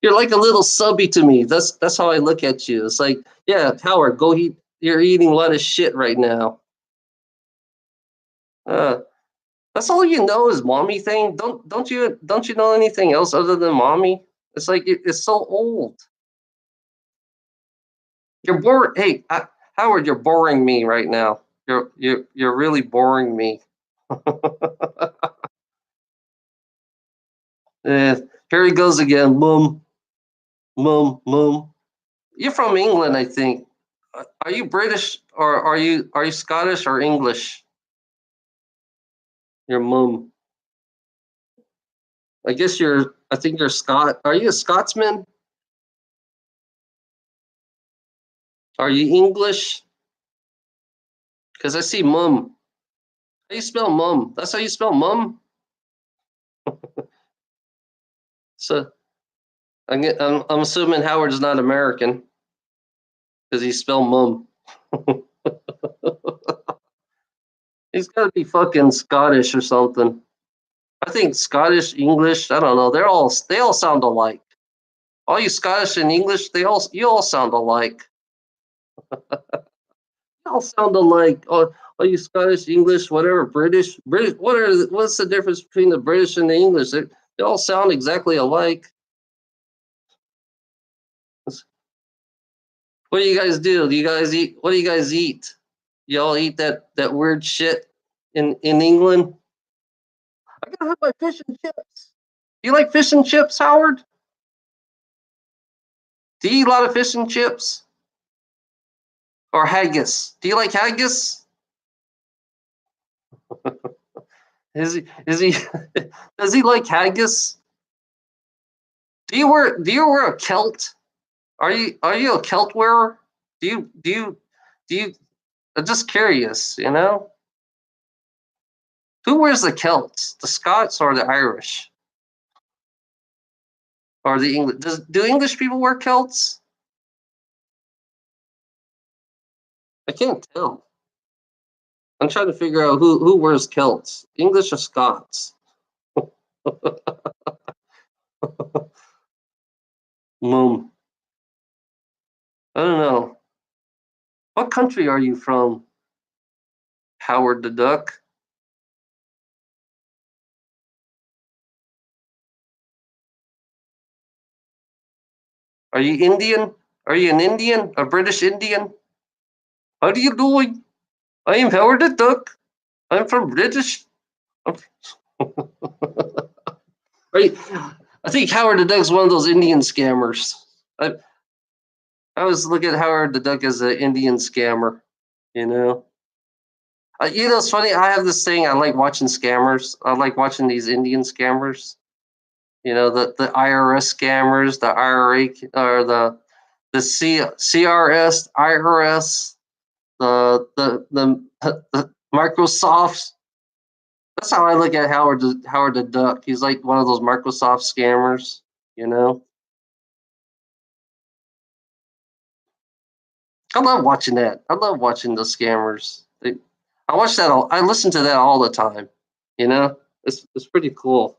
You're like a little subby to me. That's how I look at you. It's like, yeah, Howard, go eat. You're eating a lot of shit right now. Uh, that's all you know is mommy thing. Don't you know anything else other than mommy? It's like it's so old. You're bored. Hey, Howard, you're boring me right now. You're really boring me. Here he goes again. Mum, mum, mum. You're from England, I think. Are you British or are you Scottish or English? Your mum. I guess you're. I think you're Scot. Are you a Scotsman? Are you English? Because I see mum. How you spell mum? That's how you spell mum. So I'm assuming Howard's not American because he spelled mum. He's got to be fucking Scottish or something. I think Scottish, English. I don't know. They all sound alike. All you Scottish and English, you all sound alike. You all sound alike. All you Scottish, English, whatever, British. What's the difference between the British and the English? They all sound exactly alike. What do you guys do? Do you guys eat? What do you guys eat? You all eat that weird shit in England? I gotta have my fish and chips. Do you like fish and chips, Howard? Do you eat a lot of fish and chips? Or haggis? Do you like haggis? Is he does he like haggis? Do you wear a kilt? Are you a kilt wearer? Do you I'm just curious, you know? Who wears the kilts? The Scots or the Irish? Or the English? Do English people wear kilts? I can't tell. I'm trying to figure out who wears kilts, English or Scots. Hmm. I don't know. What country are you from, Howard the Duck? Are you Indian? Are you an Indian? A British Indian? How do you doing? I am Howard the Duck. I'm from British. Right? I think Howard the Duck's one of those Indian scammers. I, I always look at Howard the Duck as an Indian scammer, you know? It's funny. I have this thing. I like watching scammers. I like watching these Indian scammers. The IRS scammers, the IRA or the CRS, IRS, the Microsoft. That's how I look at Howard the Duck. He's like one of those Microsoft scammers. You know, I love watching that. I love watching the scammers. I watch that. I listen to that all the time. It's pretty cool.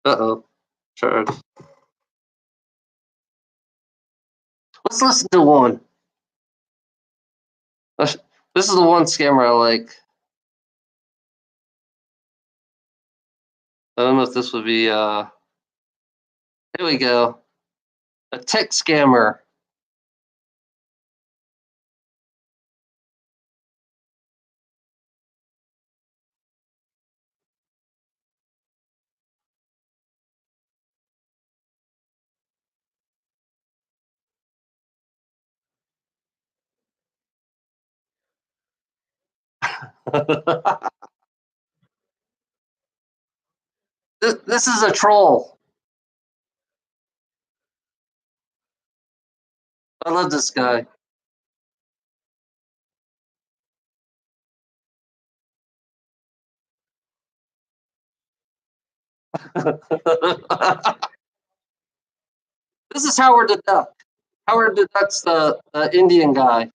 Uh oh, Charge. Let's listen to one. This is the one scammer I like. I don't know if this would be. Here we go. A tech scammer. This is a troll. I love this guy. This is Howard the Duck. Howard the Duck's the Indian guy.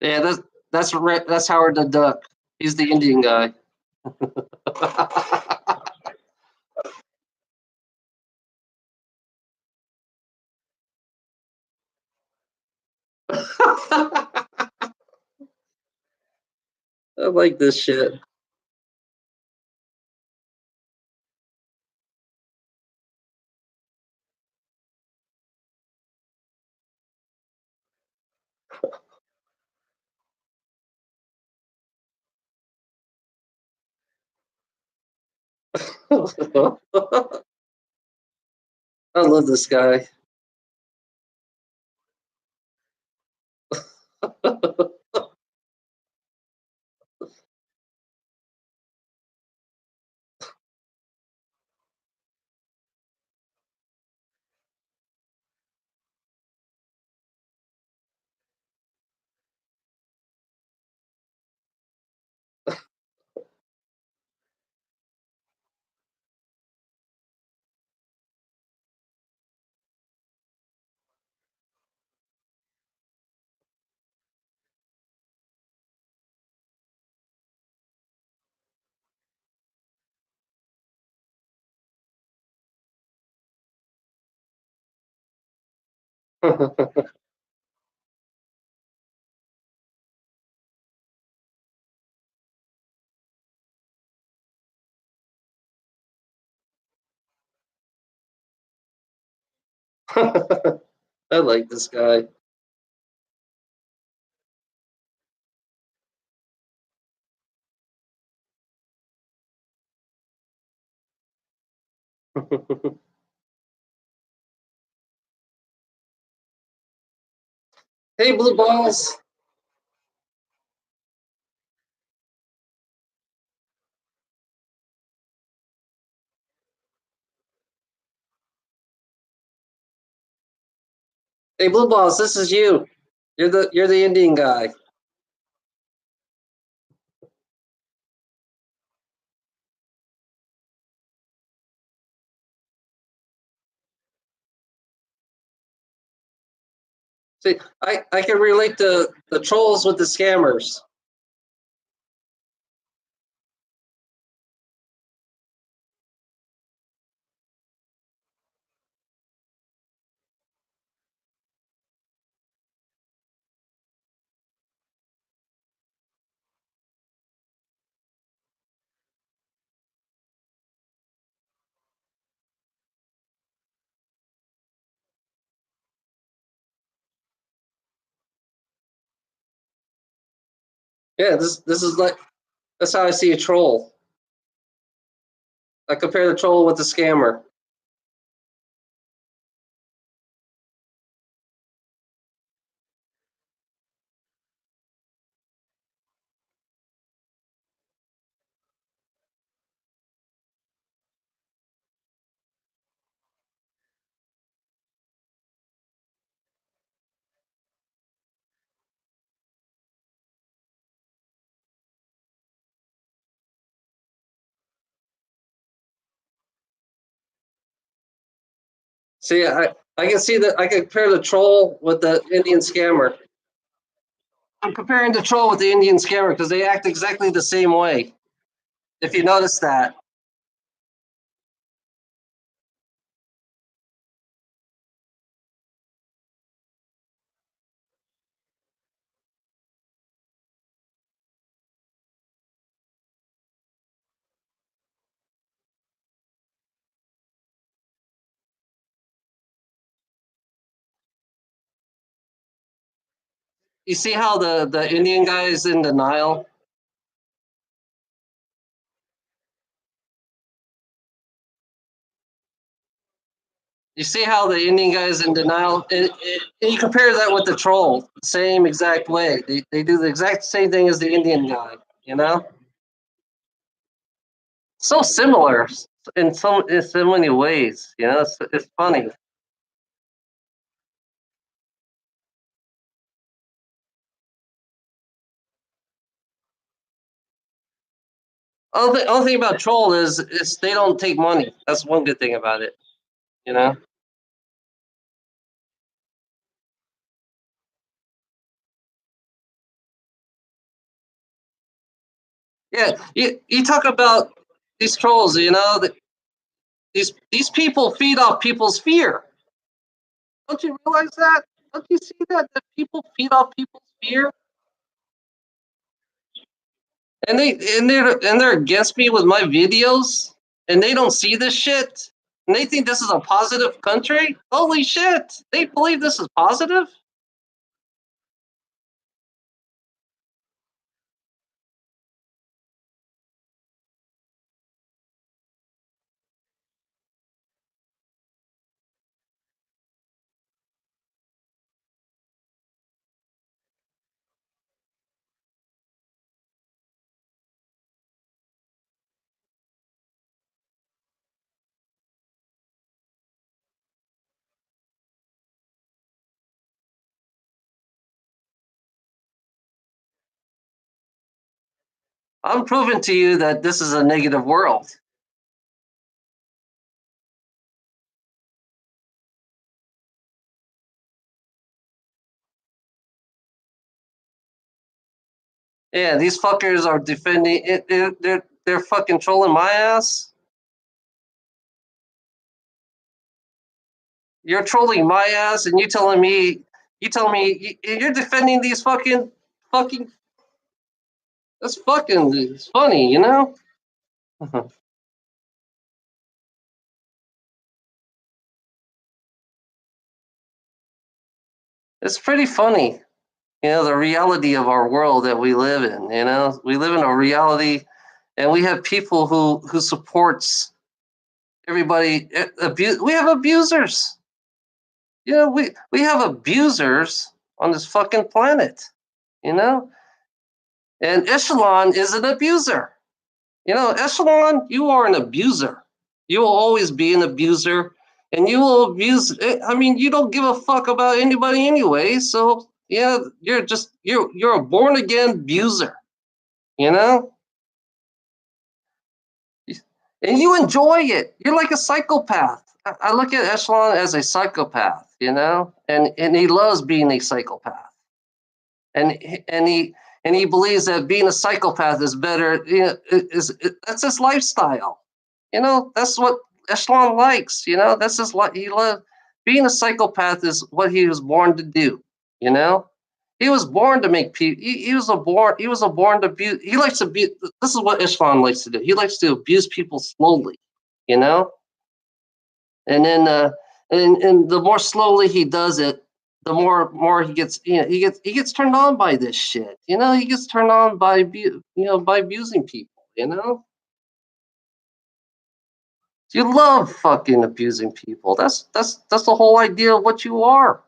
Yeah, that's Howard the Duck. He's the Indian guy. I like this shit. I love this guy. I like this guy. Hey, blue balls. Hey, blue balls. This is you. You're the Indian guy. See, I can relate to the trolls with the scammers. Yeah, this is like that's how I see a troll. I compare the troll with the scammer. See, I can see that I can compare the troll with the Indian scammer. I'm comparing the troll with the Indian scammer because they act exactly the same way. If you notice that. You see how the Indian guy is in denial? You see how the Indian guy is in denial? And you compare that with the troll, same exact way. They do the exact same thing as the Indian guy, you know? So similar in so many ways, you know? It's funny. Only thing about troll is they don't take money. That's one good thing about it, you know? Yeah, you talk about these trolls, you know, these people feed off people's fear. Don't you realize that? Don't you see that people feed off people's fear? And they're against me with my videos, and they don't see this shit, and they think this is a positive country. Holy shit! They believe this is positive. I'm proving to you that this is a negative world. Yeah, these fuckers are defending it. They're fucking trolling my ass. You're trolling my ass, and you're defending these fucking. That's fucking. It's funny, you know. It's pretty funny, the reality of our world that we live in. We live in a reality, and we have people who supports everybody. We have abusers. We have abusers on this fucking planet. You know, and Echelon is an abuser. Echelon, you are an abuser. You will always be an abuser, and you will abuse. I mean, you don't give a fuck about anybody anyway. So yeah, you're a born again abuser. You know, and you enjoy it. You're like a psychopath. I look at Echelon as a psychopath. And he loves being a psychopath, and he believes that being a psychopath is better. That's his lifestyle. That's what Echelon likes. That's his like. He loves being a psychopath is what he was born to do. You know, he was born to make people. He was a born to abuse. He likes to be. This is what Echelon likes to do. He likes to abuse people slowly. You know, and then and the more slowly he does it, the more he gets. He gets turned on by this shit. He gets turned on by by abusing people. You love fucking abusing people. That's the whole idea of what you are.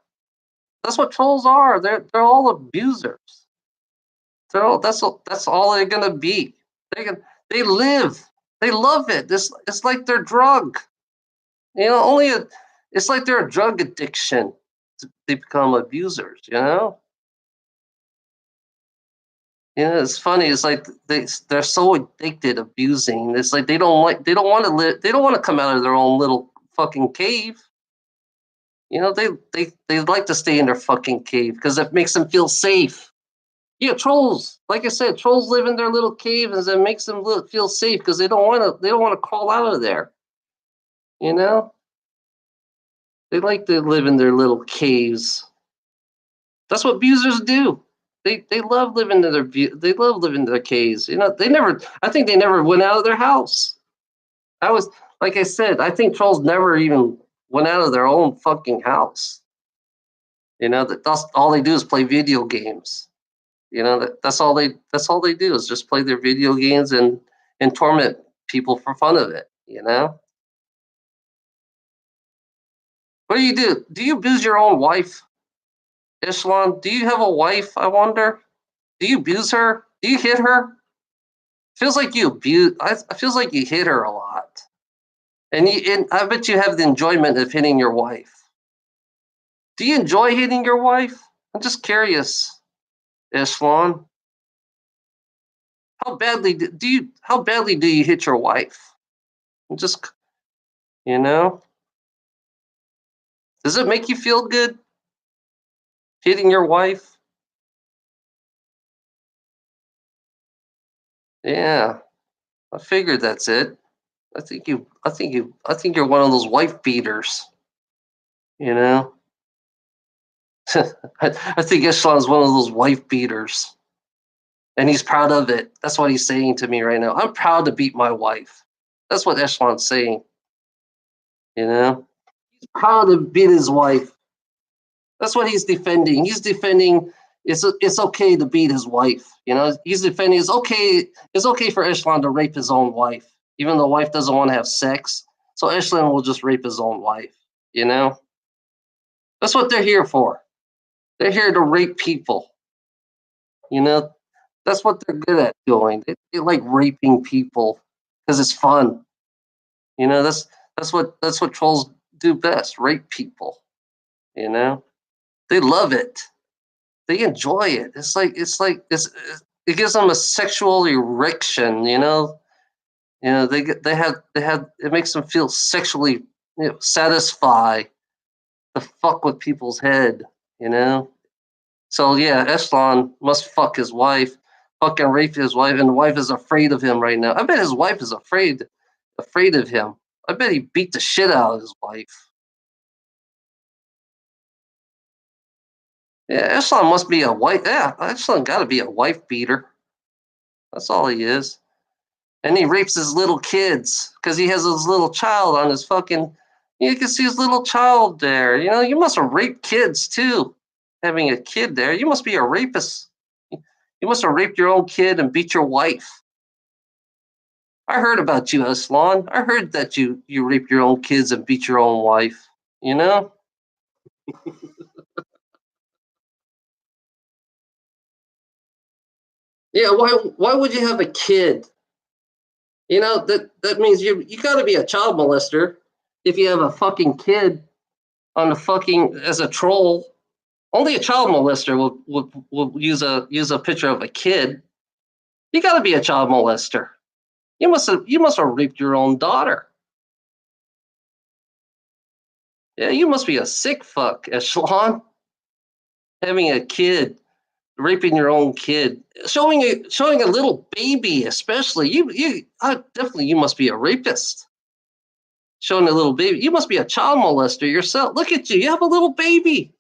That's what trolls are. They're all abusers. That's all they're gonna be. They live. They love it. It's like their drug. Only it's like they're a drug addiction. They become abusers. It's funny. It's like they're so addicted abusing. It's like they don't want to live. They don't want to come out of their own little fucking cave. They like to stay in their fucking cave because it makes them feel safe. Yeah, trolls. Like I said, trolls live in their little caves and it makes them feel safe because they don't want to crawl out of there. You know, they like to live in their little caves. That's what abusers do. They love living in they love living in their caves. They never. I think they never went out of their house. I was like I said. I think trolls never even went out of their own fucking house. That's all they do is play video games. That's all they do is just play their video games and torment people for fun of it. What do you do? Do you abuse your own wife, Islam? Do you have a wife? I wonder. Do you abuse her? Do you hit her? Feels like you abuse. I feels like you hit her a lot, and I bet you have the enjoyment of hitting your wife. Do you enjoy hitting your wife? I'm just curious, Islam. How badly do you hit your wife? Just you know, does it make you feel good hitting your wife? Yeah, I figured that's it. I think you're one of those wife beaters. You know, I think Islam is one of those wife beaters, and he's proud of it. That's what he's saying to me right now. I'm proud to beat my wife. That's what Islam's saying. He's proud to beat his wife. That's what he's defending. He's defending it's okay to beat his wife. He's defending it's okay for Islam to rape his own wife, even though the wife doesn't want to have sex. So Islam will just rape his own wife. You know, that's what they're here for. They're here to rape people. You know, that's what they're good at doing. They like raping people because it's fun. That's what trolls do best. Rape people. You know, they love it. They enjoy it. It gives them a sexual erection. They have it makes them feel sexually satisfied to fuck with people's head. You know. So yeah, Eslan must fuck his wife, fucking rape his wife, and the wife is afraid of him right now. I bet his wife is afraid of him. I bet he beat the shit out of his wife. Yeah, Eslan must be a wife. Yeah, Eslan got to be a wife beater. That's all he is. And he rapes his little kids because he has his little child on his fucking. You can see his little child there. You must have raped kids too. having a kid there. You must be a rapist. You must have raped your own kid and beat your wife. I heard about you, Aslan. I heard that you raped your own kids and beat your own wife. You know? Yeah. Why would you have a kid? That means you got to be a child molester if you have a fucking kid on the fucking as a troll. Only a child molester will use a picture of a kid. You got to be a child molester. You must have raped your own daughter. Yeah, you must be a sick fuck, Echelon. Having a kid, raping your own kid, showing a little baby, especially definitely you must be a rapist. Showing a little baby, you must be a child molester yourself. Look at you, you have a little baby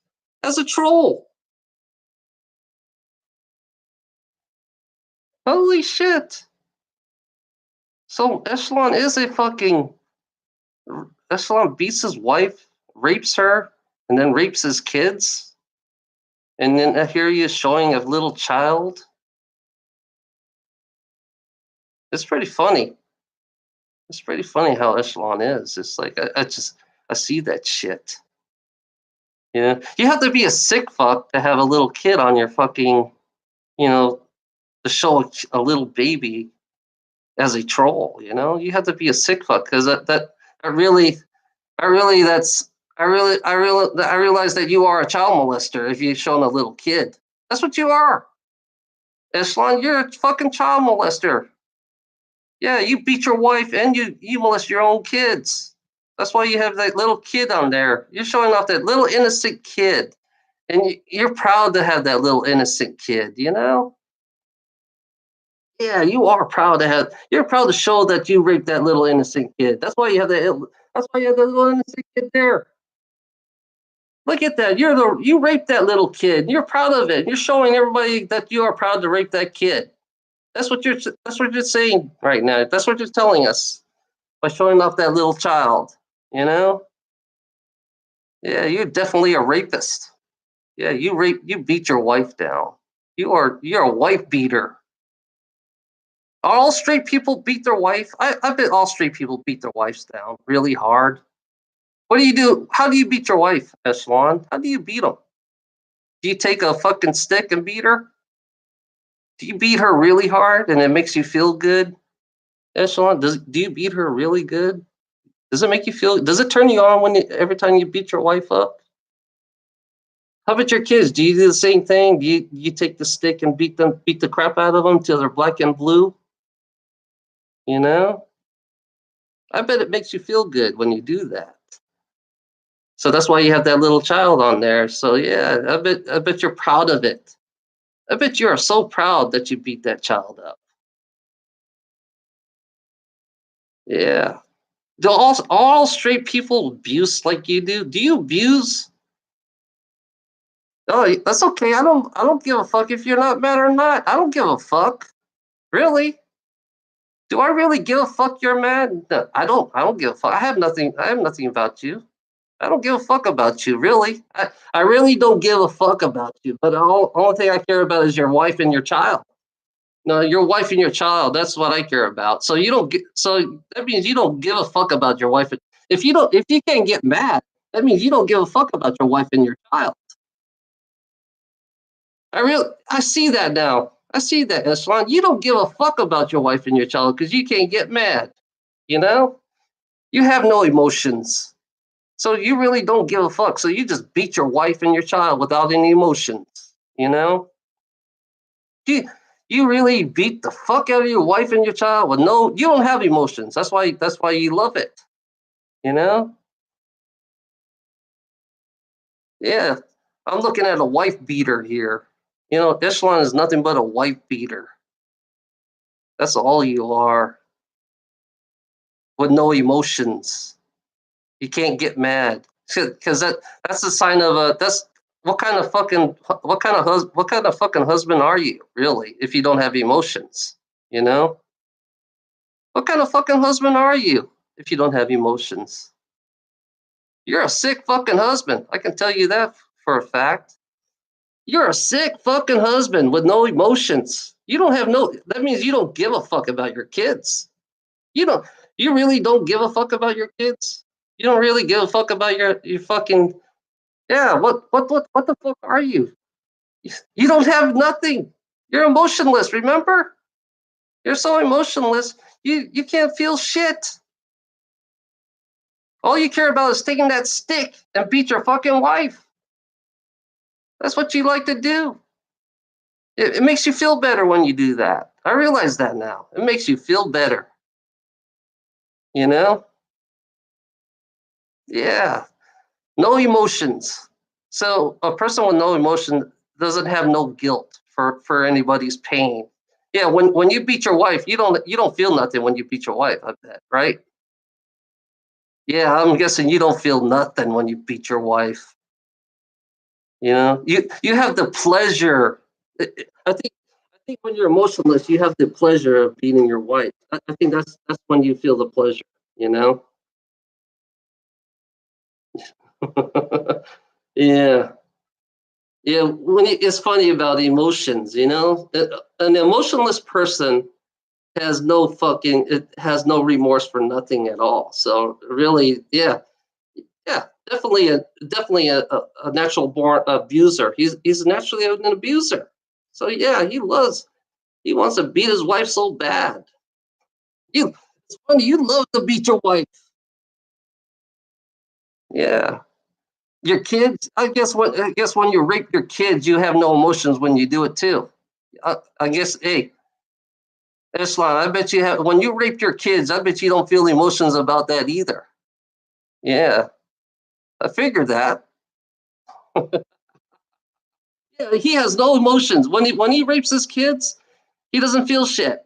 as a troll. Holy shit! So Echelon beats his wife, rapes her, and then rapes his kids. And then here he is showing a little child. It's pretty funny. It's pretty funny how Echelon is. It's like I see that shit. You have to be a sick fuck to have a little kid on your fucking, you know, to show a little baby as a troll. You have to be a sick fuck because that I really, I really that's I realize that you are a child molester if you've shown a little kid. That's what you are, Echelon. You're a fucking child molester. Yeah, you beat your wife and you molest your own kids. That's why you have that little kid on there. You're showing off that little innocent kid, and you're proud to have that little innocent kid. Yeah, you are proud to have. You're proud to show that you raped that little innocent kid. That's why you have that. That's why you have that little innocent kid there. Look at that. You raped that little kid. You're proud of it. You're showing everybody that you are proud to rape that kid. That's what you're saying right now. That's what you're telling us by showing off that little child. You know? Yeah, you're definitely a rapist. Yeah, you beat your wife down. You're a wife beater. Are all straight people beat their wife? I bet all straight people beat their wives down really hard. What do you do? How do you beat your wife, Echelon? How do you beat them? Do you take a fucking stick and beat her? Do you beat her really hard and it makes you feel good, Echelon? Do you beat her really good? Does it make you feel? Does it turn you on every time you beat your wife up? How about your kids? Do you do the same thing? Do you take the stick and beat the crap out of them till they're black and blue? You know, I bet it makes you feel good when you do that. So that's why you have that little child on there. So yeah, I bet you're proud of it. I bet you are so proud that you beat that child up. Yeah. Do all straight people abuse like you do? Do you abuse? Oh, that's okay. I don't give a fuck if you're not mad or not. I don't give a fuck. Really? Do I really give a fuck you're mad? No, I don't give a fuck. I have nothing about you. I don't give a fuck about you, really. I really don't give a fuck about you. But the only thing I care about is your wife and your child. No, your wife and your child. That's what I care about. So you don't get. So that means you don't give a fuck about your wife. If you can't get mad, that means you don't give a fuck about your wife and your child. I see that now. I see that, Islam. You don't give a fuck about your wife and your child because you can't get mad. You know, you have no emotions. So you really don't give a fuck. So you just beat your wife and your child without any emotions. You know, you you really beat the fuck out of your wife and your child with no. You don't have emotions. That's why you love it. You know. Yeah, I'm looking at a wife beater here. Echelon is nothing but a wife beater. That's all you are with no emotions. You can't get mad because that's a sign of a that's what kind of fucking husband are you really if you don't have emotions? You know what kind of fucking husband are you if you don't have emotions? You're a sick fucking husband. I can tell you that for a fact. You're a sick fucking husband with no emotions. You don't have no. That means you don't give a fuck about your kids. You don't. You really don't give a fuck about your kids. You don't really give a fuck about your fucking. Yeah. What the fuck are you? You don't have nothing. You're emotionless. Remember? You're so emotionless. You can't feel shit. All you care about is taking that stick and beat your fucking wife. That's what you like to do. It makes you feel better when you do that. I realize that now. It makes you feel better. You know? Yeah. No emotions. So a person with no emotion doesn't have no guilt for anybody's pain. Yeah, when you beat your wife, you don't feel nothing when you beat your wife, I bet, right? Yeah, I'm guessing you don't feel nothing when you beat your wife. You have the pleasure. I think when you're emotionless, you have the pleasure of beating your wife. I think that's when you feel the pleasure. You know. Yeah, yeah. It's funny about emotions. An emotionless person has no fucking. It has no remorse for nothing at all. So really, yeah, yeah, definitely a natural born abuser. He's naturally an abuser. So yeah, he wants to beat his wife so bad. You it's funny, you love to beat your wife. Yeah. Your kids, I guess when you rape your kids, you have no emotions when you do it too. I guess hey, Islam, I bet you have when you rape your kids, I bet you don't feel emotions about that either. Yeah. I figured that. Yeah, he has no emotions. When he rapes his kids, he doesn't feel shit.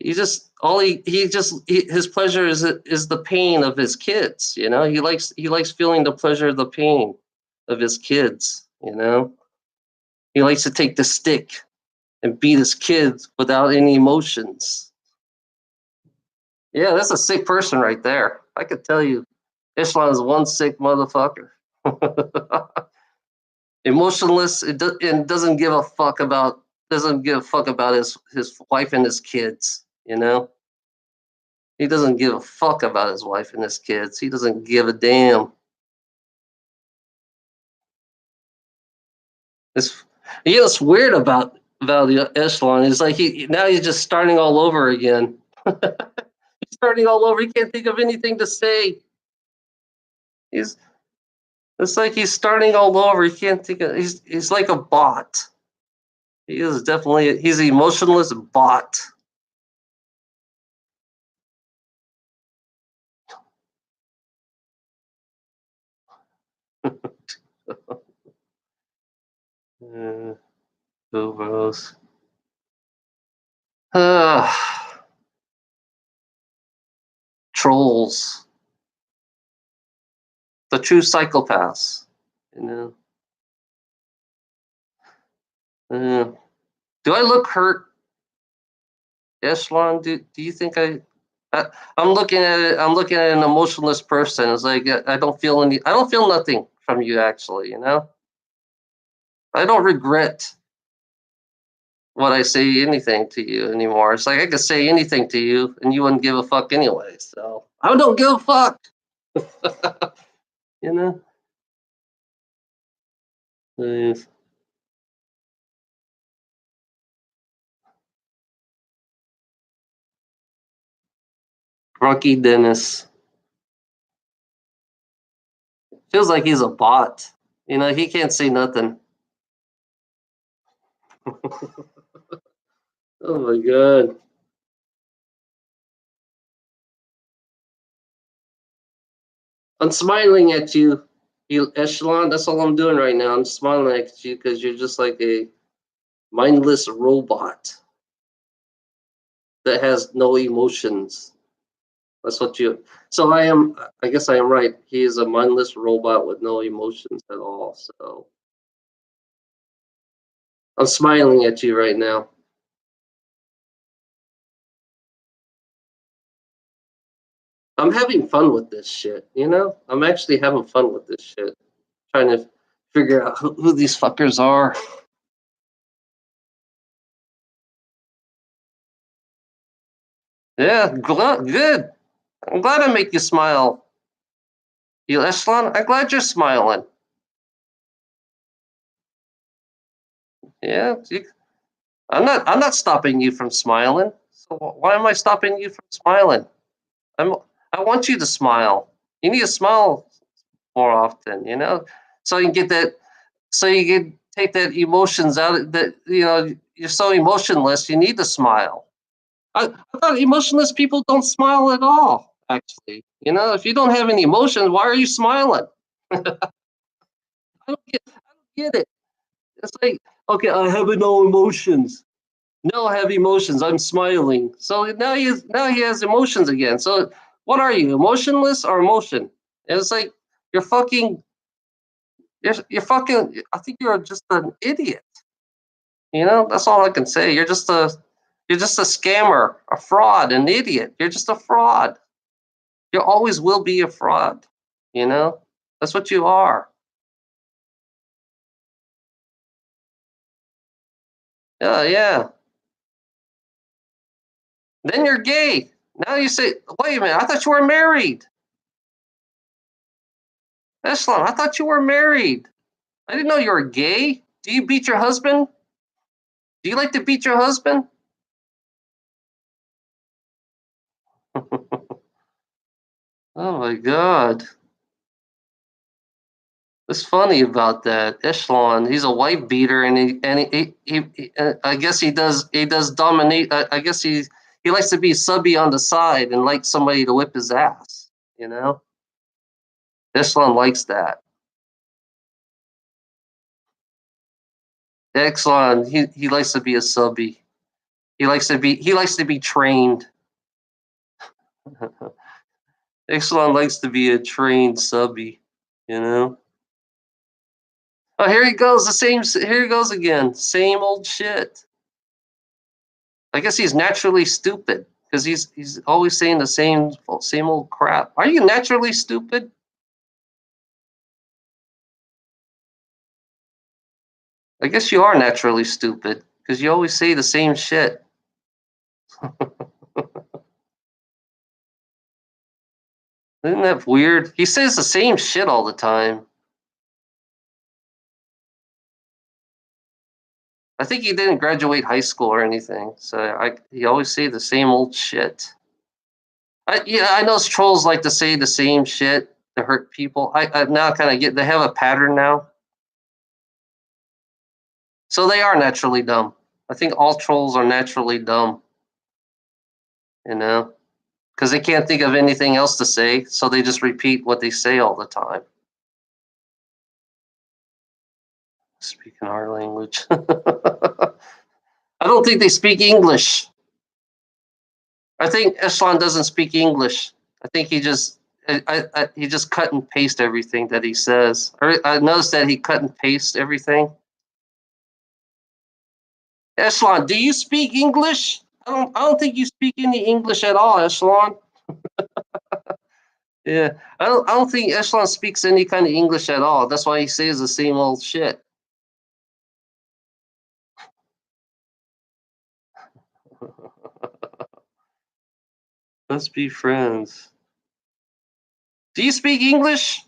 His pleasure is the pain of his kids. He likes feeling the pleasure of the pain of his kids. He likes to take the stick and beat his kids without any emotions. Yeah, that's a sick person right there. I could tell you, Islam is one sick motherfucker. Emotionless, and doesn't give a fuck about his wife and his kids. He doesn't give a fuck about his wife and his kids. He doesn't give a damn. It's it's weird about the Echelon. It's like he's just starting all over again. He's starting all over. He can't think of anything to say. He's It's like he's starting all over. He can't think of. He's like a bot. He's an emotionless bot. Uh, Bros. Trolls. The true psychopaths. You know. Uh, do I look hurt, Echelon? Do you think I? I'm looking at it. I'm looking at an emotionless person. It's like I don't feel any. I don't feel nothing from you. Actually, I don't regret what I say anything to you anymore. It's like I could say anything to you and you wouldn't give a fuck anyway. So I don't give a fuck. you know. Uh, Drunky Dennis feels like he's a bot. He can't say nothing. Oh my god. I'm smiling at you, Echelon. That's all I'm doing right now. I'm smiling at you because you're just like a mindless robot that has no emotions. That's what you. So I am. I guess I am right. He is a mindless robot with no emotions at all. So I'm smiling at you right now. I'm having fun with this shit. I'm actually having fun with this shit. Trying to Figure out who these fuckers are. Yeah, good. I'm glad I make you smile. You Echelon, I'm glad you're smiling. Yeah, I'm not stopping you from smiling. So why am I stopping you from smiling? I'm I want you to smile. You need to smile more often, so you can get that so you can take that emotions out that you're so emotionless, you need to smile. I thought emotionless people don't smile at all, actually. If you don't have any emotions, why are you smiling? I don't get it. It's like, okay, I have no emotions. No, I have emotions. I'm smiling. So now he has emotions again. So what are you, emotionless or emotion? And it's like you're fucking you're fucking. I think you're just an idiot. That's all I can say. You're just a scammer, a fraud, an idiot. You're just a fraud. You always will be a fraud. You know that's what you are. Yeah, yeah. Then you're gay. Now you say, wait a minute. I thought you were married. Islam. I thought you were married. I didn't know you were gay. Do you beat your husband? Do you like to beat your husband? Oh my God. What's funny about that? Echelon, he's a white beater, and I guess he does dominate. I guess he likes to be subby on the side and likes somebody to whip his ass. You know, Echelon likes that. Echelon, he likes to be a subby. He likes to be trained. Echelon likes to be a trained subby. You know. Oh, here he goes. The same. Here he goes again. Same old shit. I guess he's naturally stupid because he's always saying the same old crap. Are you naturally stupid? I guess you are naturally stupid because you always say the same shit. Isn't that weird? He says the same shit all the time. I think he didn't graduate high school or anything, so he always say the same old shit. Yeah, I know trolls like to say the same shit to hurt people. I now kind of get they have a pattern now, so they are naturally dumb. I think all trolls are naturally dumb. You know, because they can't think of anything else to say, so they just repeat what they say all the time. Speaking our language. I don't think they speak English. I think Echelon doesn't speak English. I think he just cut and paste everything that he says. I noticed that he cut and paste everything. Echelon, do you speak English? I don't think you speak any English at all, Echelon. Yeah, I don't think Echelon speaks any kind of English at all. That's why he says the same old shit. Let's be friends. Do you speak English?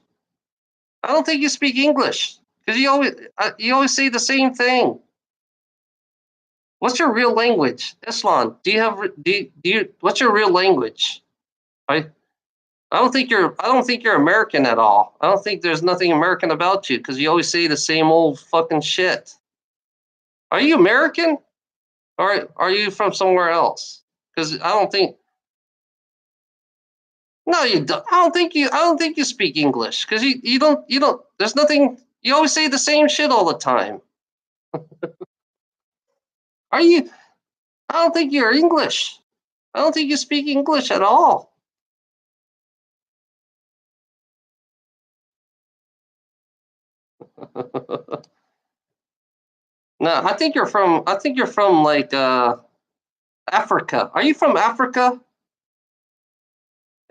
I don't think you speak English because you always say the same thing. What's your real language, Islam? What's your real language? I I don't think you're American at all. I don't think there's nothing American about you because you always say the same old fucking shit. Are you American or are you from somewhere else? Because I don't think. No, you don't. I don't think you speak English because you don't. There's nothing. You always say the same shit all the time. Are you? I don't think you're English. I don't think you speak English at all. No, I think you're from like Africa. Are you from Africa?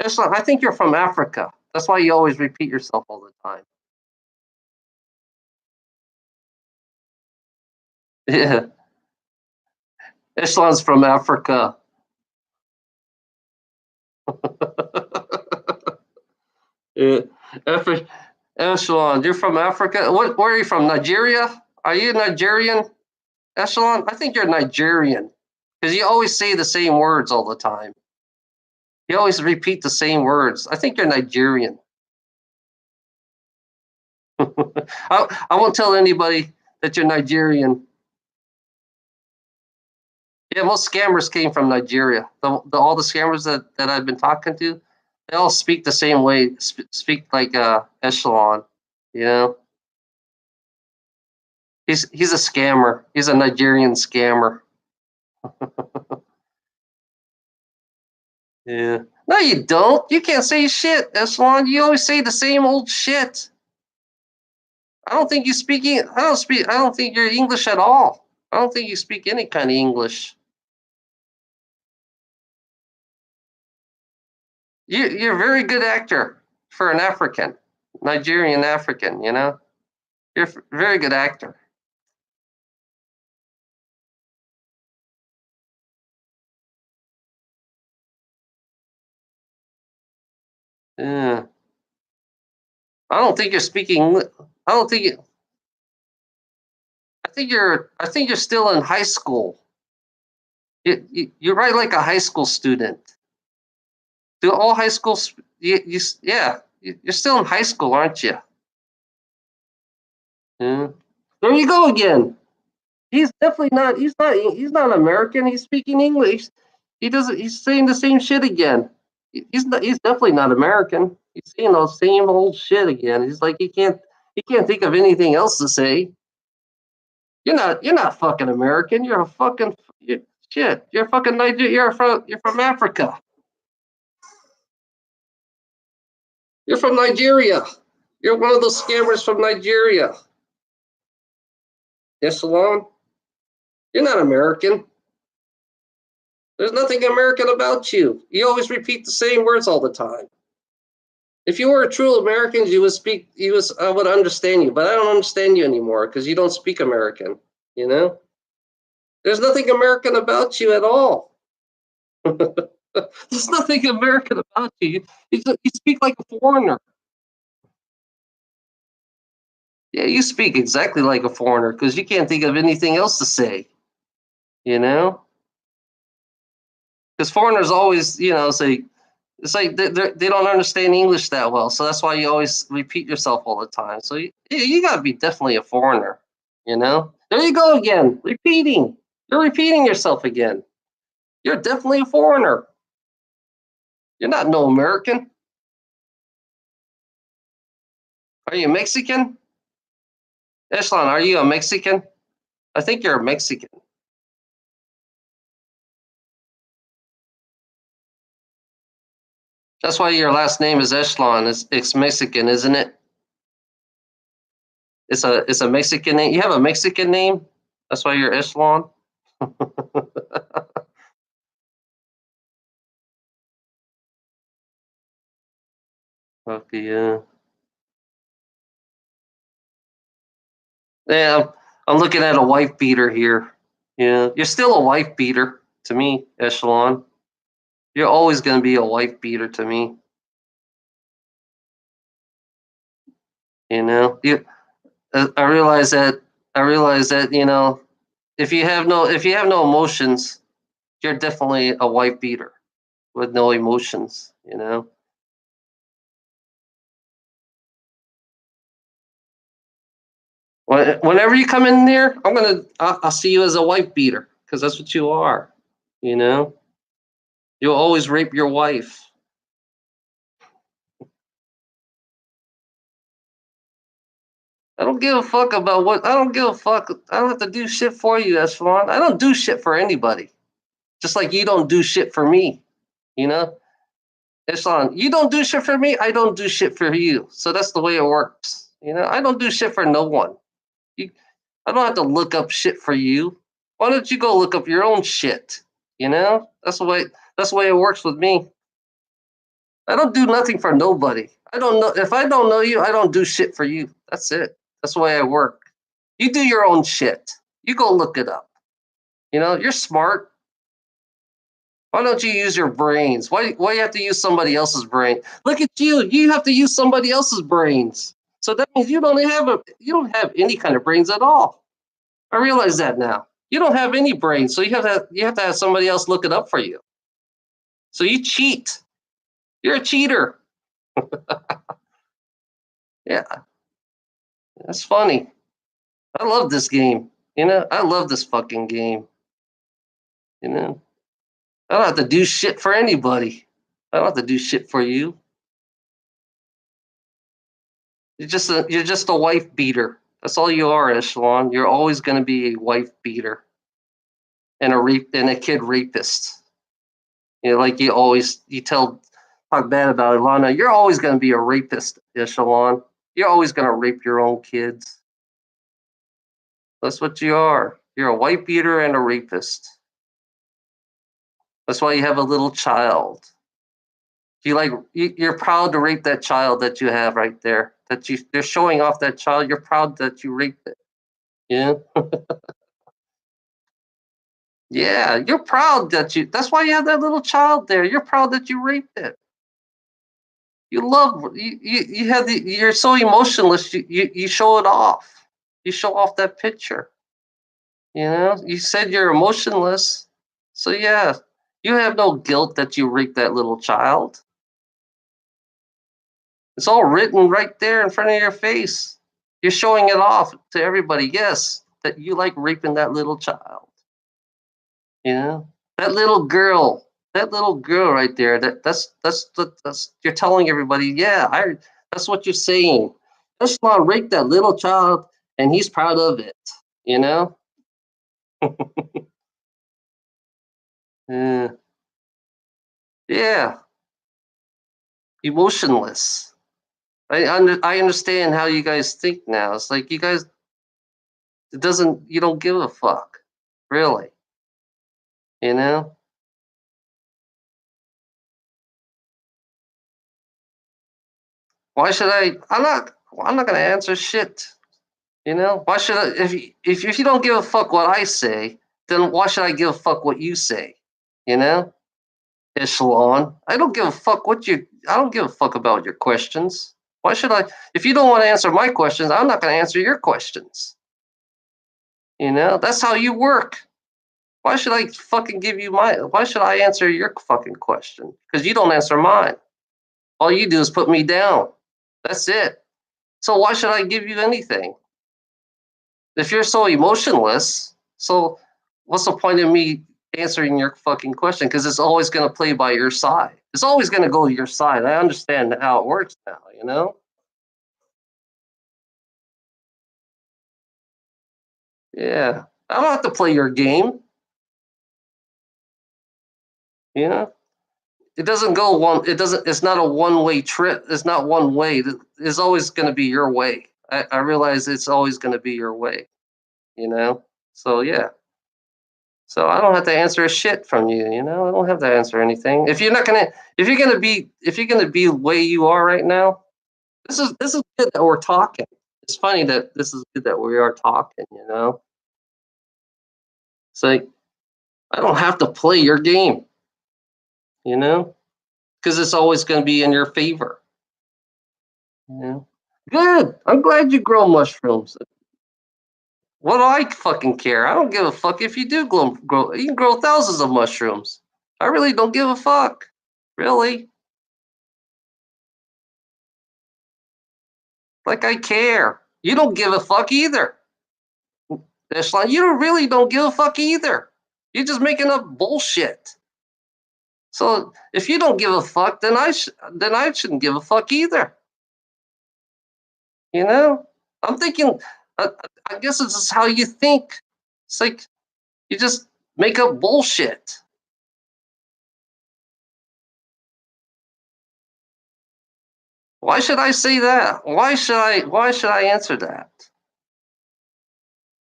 I think you're from Africa. That's why you always repeat yourself all the time. Yeah. Echelon's from Africa. Yeah. Afri- Echelon, you're from Africa? Where are you from? Nigeria? Are you Nigerian? Echelon? I think you're Nigerian. Because you always say the same words all the time. You always repeat the same words. I think you're Nigerian. I won't tell anybody that you're Nigerian. Yeah, most scammers came from Nigeria. All the scammers that I've been talking to, they all speak the same way. Speak like Echelon. You know, he's a scammer. He's a Nigerian scammer. Yeah. No, you don't. You can't say shit, Echelon. You always say the same old shit. I don't think you speaking. I don't speak. I don't think you're English at all. I don't think you speak any kind of English. You're a very good actor for an African, Nigerian African. You know, you're a very good actor. Yeah. I don't think you're speaking. I don't think. I think you're. I think you're still in high school. You write like a high school student. Do all high schools? Yeah. You're still in high school, aren't you? Yeah. There you go again. He's definitely not. He's not. He's not American. He's speaking English. He doesn't. He's saying the same shit again. He's not. He's definitely not American. He's saying the same old shit again. He's like he can't. He can't think of anything else to say. You're not. You're not fucking American. You're a fucking shit. You're fucking Niger. You're from Africa. You're from Nigeria. You're one of those scammers from Nigeria. Yes, Salon. You're not American. There's nothing American about you. You always repeat the same words all the time. If you were a true American, you would speak. You was I would understand you, but I don't understand you anymore because you don't speak American. You know, there's nothing American about you at all. There's nothing American about you. You speak like a foreigner. Yeah, you speak exactly like a foreigner because you can't think of anything else to say. You know, because foreigners always, say it's like they don't understand English that well, so that's why you always repeat yourself all the time. So you got to be definitely a foreigner. You know, there you go again, repeating. You're repeating yourself again. You're definitely a foreigner. You're not no American. Are you Mexican? Echelon, are you a Mexican? I think you're a Mexican. That's why your last name is Echelon. It's Mexican, isn't it? It's a Mexican name. You have a Mexican name. That's why you're Echelon. Okay, yeah. Yeah, I'm looking at a wife beater here. Yeah, you're still a wife beater to me, Echelon. You're always going to be a wife beater to me. You know, I realize that. I realize that. If you have no emotions, you're definitely a wife beater with no emotions. Whenever you come in there, I'll see you as a wife beater because that's what you are. You know, you'll always rape your wife. I don't give a fuck about what. I don't give a fuck. I don't have to do shit for you, Echelon. I don't do shit for anybody. Just like you don't do shit for me. You know, Echelon, you don't do shit for me. I don't do shit for you. So that's the way it works. I don't do shit for no one. You, I don't have to look up shit for you. Why don't you go look up your own shit? That's the way. That's the way it works with me. I don't do nothing for nobody. I don't know if I don't know you. I don't do shit for you. That's it. That's the way I work. You do your own shit. You go look it up. You're smart. Why don't you use your brains? Why you have to use somebody else's brain? Look at you. You have to use somebody else's brains. So that means you don't have any kind of brains at all. I realize that now. You don't have any brains, so you have to have somebody else look it up for you. So you cheat. You're a cheater. Yeah, that's funny. I love this game. I love this fucking game. You know, I don't have to do shit for anybody. I don't have to do shit for you. You're just a wife beater. That's all you are, Echelon. You're always going to be a wife beater and a kid rapist. Like you talk bad about Ilana. You're always going to be a rapist, Echelon. You're always going to rape your own kids. That's what you are. You're a wife beater and a rapist. That's why you have a little child. You're proud to rape that child that you have right there. They're showing off that child. You're proud that you raped it. Yeah. Yeah, you're proud that's why you have that little child there. You're proud that you raped it. You're so emotionless, you show it off. You show off that picture. You said you're emotionless. So yeah, you have no guilt that you raped that little child. It's all written right there in front of your face. You're showing it off to everybody, yes, that you like raping that little child. You know, that little girl, that little girl right there. That's you're telling everybody. Yeah, That's what you're saying. Echelon raped that little child, and he's proud of it. You know. Uh, yeah, emotionless. I understand how you guys think now. It's like you guys. You don't give a fuck, really. You know. Why should I? I'm not gonna answer shit. Why should I? If you don't give a fuck what I say, then why should I give a fuck what you say? You know, Echelon. I don't give a fuck about your questions. Why should I? If you don't want to answer my questions, I'm not going to answer your questions. That's how you work. Why should I fucking give you my? Why should I answer your fucking question? Because you don't answer mine. All you do is put me down. That's it. So why should I give you anything? If you're so emotionless, so what's the point of me answering your fucking question? Because it's always going to play by your side. It's always going to go to your side. I understand how it works now. Yeah. I don't have to play your game. You know? It doesn't go one, it doesn't, it's not a one way trip. It's not one way. It's always going to be your way. I realize it's always going to be your way, you know? So, yeah. So I don't have to answer a shit from you. I don't have to answer anything. If you're gonna be the way you are right now, this is good that we're talking. It's funny that this is good that we are talking. It's like I don't have to play your game, you know, because it's always gonna be in your favor. You know? Good. I'm glad you grow mushrooms. What do I fucking care? I don't give a fuck if you do grow. You can grow thousands of mushrooms. I really don't give a fuck. Really. Like I care. You don't give a fuck either. It's like you really don't give a fuck either. You're just making up bullshit. So if you don't give a fuck, then I shouldn't give a fuck either. You know, I'm thinking. I, I guess this is how you think. It's like you just make up bullshit. Why should I say that? Why should I answer that?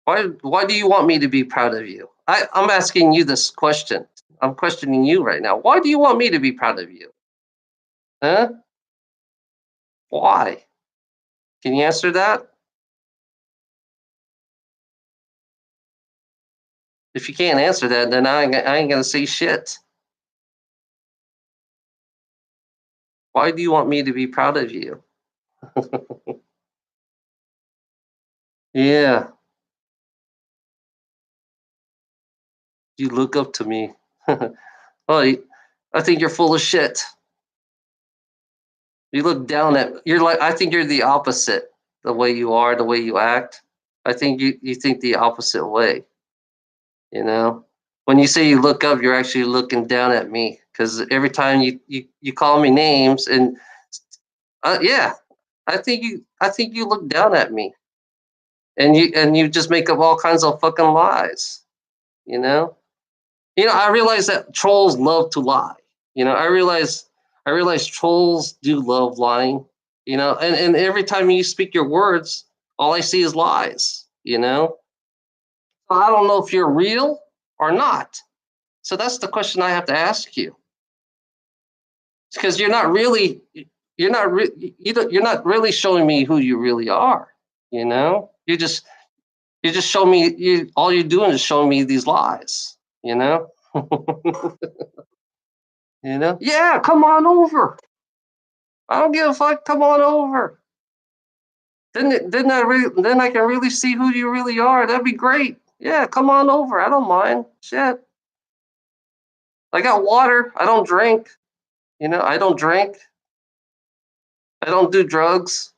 Why do you want me to be proud of you? I'm asking you this question. I'm questioning you right now. Why do you want me to be proud of you? Huh? Why? Can you answer that? If you can't answer that, then I ain't gonna say shit. Why do you want me to be proud of you? Yeah, you look up to me. Well, I think you're full of shit. You look down at you're like I think you're the opposite. The way you are, the way you act. I think you think the opposite way. You know, when you say you look up, you're actually looking down at me because every time you call me names and yeah, I think you look down at me and you just make up all kinds of fucking lies. You know, I realize that trolls love to lie. I realize trolls do love lying. And every time you speak your words, all I see is lies. So I don't know if you're real or not. So that's the question I have to ask you, because you're not really showing me who you really are. You just show me all you're doing is showing me these lies. You know. Yeah, come on over. I don't give a fuck. Come on over. Then I can really see who you really are. That'd be great. Yeah, come on over. I don't mind. Shit. I got water. I don't drink. I don't drink. I don't do drugs.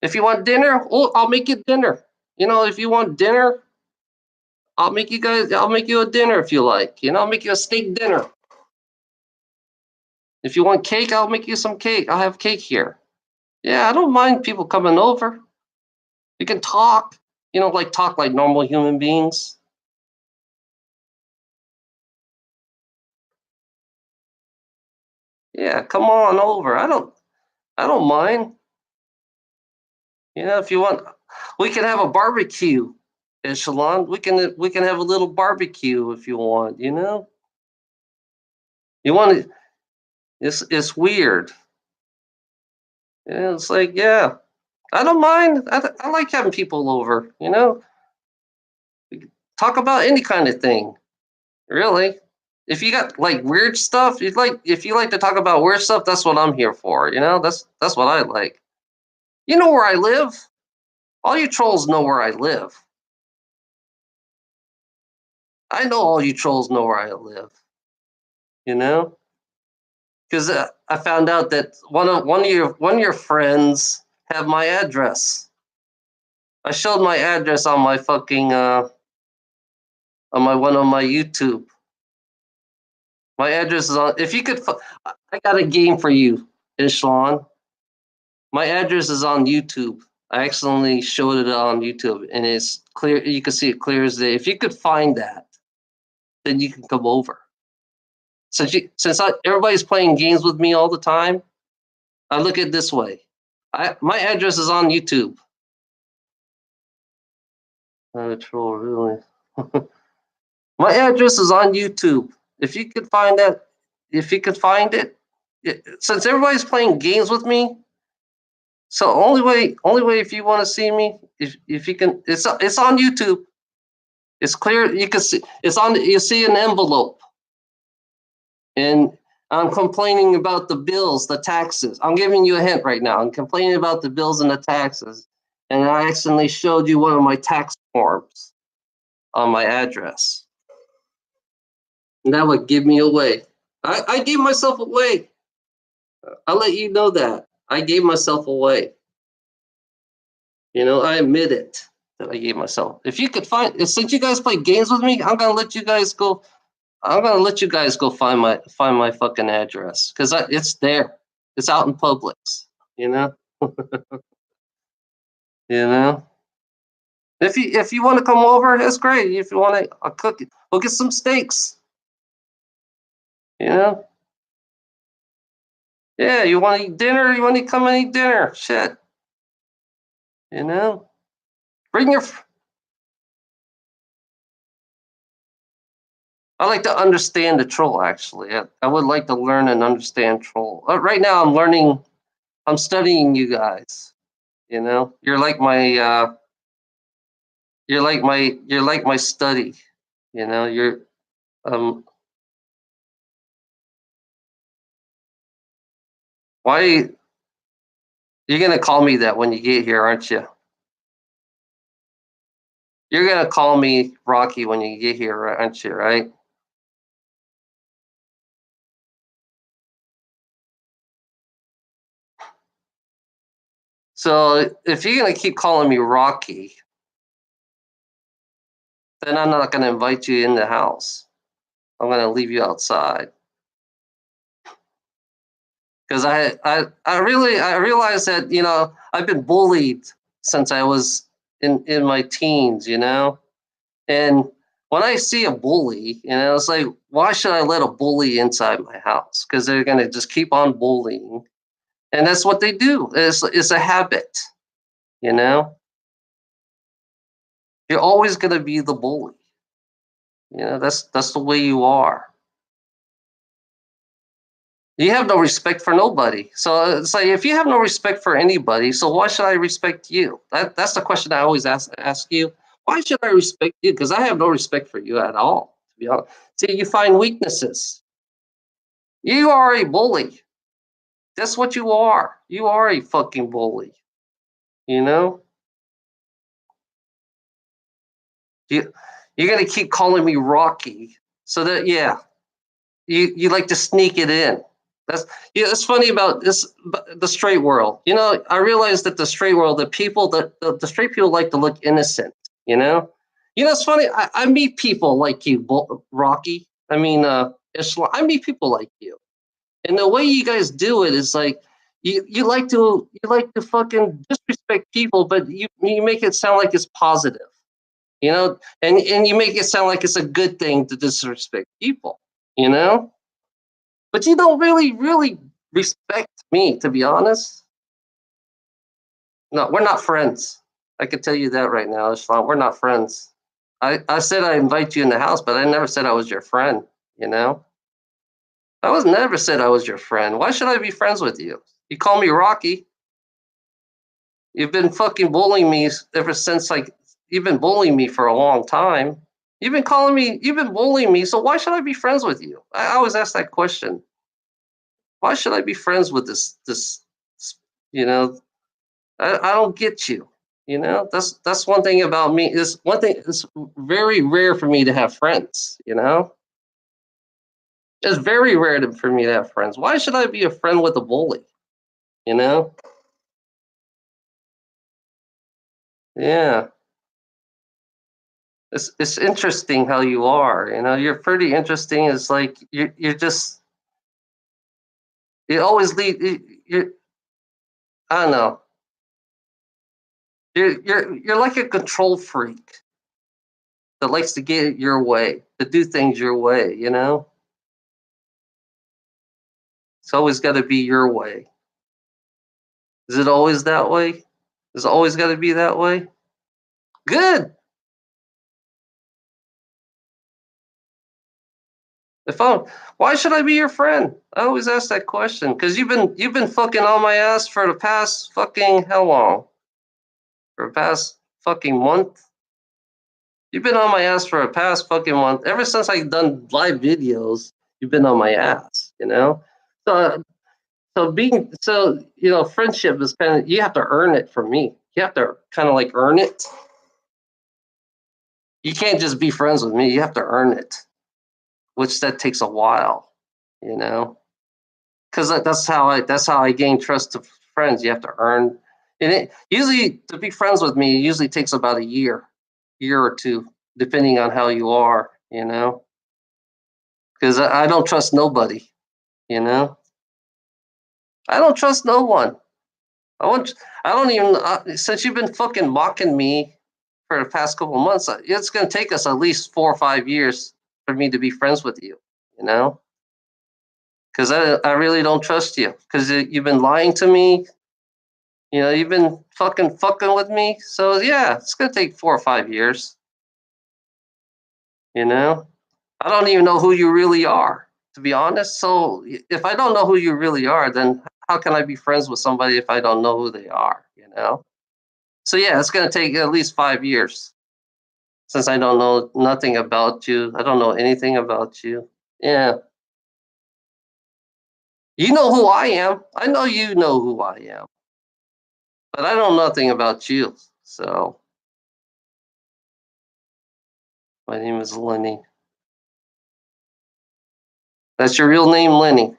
If you want dinner, I'll make you dinner. If you want dinner, I'll make you a dinner if you like. I'll make you a steak dinner. If you want cake, I'll make you some cake. I'll have cake here. Yeah, I don't mind people coming over. You can talk, talk like normal human beings. Yeah, come on over. I don't mind. If you want, we can have a barbecue, Echelon. We can have a little barbecue if you want. You want it? It's weird. Yeah, it's like, yeah, I don't mind. I like having people over. We can talk about any kind of thing, really. If you got like weird stuff, if you like to talk about weird stuff, that's what I'm here for. That's what I like. You know where I live. All you trolls know where I live. I know all you trolls know where I live. You know, because I found out that one of your friends have my address. I showed my address on my fucking on my one on my YouTube. My address is on. If you could, I got a game for you, Ishlon. My address is on YouTube. I accidentally showed it on YouTube, and it's clear. You can see it clear as day. If you could find that, then you can come over. Everybody's playing games with me all the time, I look at it this way. My address is on YouTube. Troll, really. My address is on YouTube. If you could find that, if you could find since everybody's playing games with me, so only way if you want to see me, if you can, it's on YouTube. It's clear. You can see it's on. You see an envelope, and I'm complaining about the bills, the taxes. I'm giving you a hint right now. I'm complaining about the bills and the taxes, and I accidentally showed you one of my tax forms on my address. And that would give me away. I gave myself away. I'll let you know that. I gave myself away. I admit it that I gave myself. If you could since you guys play games with me, I'm gonna let you guys go. I'm gonna let you guys go find my fucking address because it's there. It's out in Publix. You know. You know. If you want to come over, that's great. If you want to, I'll cook it. We'll get some steaks. You know. Yeah, you want to eat dinner? You want to come and eat dinner? Shit. You know. Bring your. I like to understand the troll. Actually, I would like to learn and understand troll. Right now, I'm learning. I'm studying you guys. You're like my you're like my study. You know, um why you're gonna call me that when you get here, aren't you? You're gonna call me Rocky when you get here, aren't you? Right? So if you're gonna keep calling me Rocky, then I'm not gonna invite you in the house. I'm gonna leave you outside because I realized that I've been bullied since I was in my teens. And when I see a bully, it's like, why should I let a bully inside my house? Because they're gonna just keep on bullying, and that's what they do. It's a habit. You know, you're always gonna be the bully. That's the way you are. You have no respect for nobody. So it's like, if you have no respect for anybody, so why should I respect you? That's the question I always ask you. Why should I respect you? Because I have no respect for you at all. To be honest, see, you find weaknesses. You are a bully. That's what you are. You are a fucking bully. You know. You you're gonna keep calling me Rocky. So that, yeah, you like to sneak it in. That's Yeah. It's funny about the straight world. I realize that the straight world, the people that the straight people like to look innocent. You know. It's funny. I meet people like you, Rocky. I mean, Islam. I meet people like you, and the way you guys do it is like, you like to fucking disrespect people, but you make it sound like it's positive. And you make it sound like it's a good thing to disrespect people. You know but you don't really respect me, to be honest. No, we're not friends. I can tell you that right now, Islam. We're not friends. I said I invite you in the house, but I never said I was your friend. You know, I was never said I was your friend. Why should I be friends with you? You call me Rocky. You've been fucking bullying me ever since, like, you've been bullying me for a long time. You've been bullying me. So why should I be friends with you? I always ask that question. Why should I be friends with this, you know, I don't get you. That's one thing about me. Is one thing. It's very rare for me to have friends. It's very rare for me to have friends. Why should I be a friend with a bully? You know? Yeah. It's interesting how you are. You're pretty interesting. It's like you're just you always lead. You're I don't know. You're like a control freak that likes to get it your way, to do things your way. It's always got to be your way. Is it always that way? Is it always got to be that way? Good. If I'm, Why should I be your friend? I always ask that question because you've been fucking on my ass for the past fucking how long? For the past fucking month. You've been on my ass for the past fucking month. Ever since I've done live videos, you've been on my ass. So friendship is kind of, you have to earn it from me. You have to kind of like earn it. You can't just be friends with me. You have to earn it, which that takes a while, you know, because that's how I gain trust of friends. You have to earn, and it usually, to be friends with me, it usually takes about a year or two, depending on how you are, because I don't trust nobody, you know, I don't trust no one. I want, I don't even since you've been fucking mocking me for the past couple of months, it's gonna take us at least 4 or 5 years for me to be friends with you, you know. Because I really don't trust you because you've been lying to me. You've been fucking with me. So yeah, it's gonna take 4 or 5 years. You know, I don't even know who you really are, to be honest. So if I don't know who you really are, then how can I be friends with somebody if I don't know who they are? So yeah, it's gonna take at least 5 years. since I don't know nothing about you. I don't know anything about you. Yeah. You know who I am. I know you know who I am. But I know nothing about you. So my name is Lenny. That's your real name, Lenny.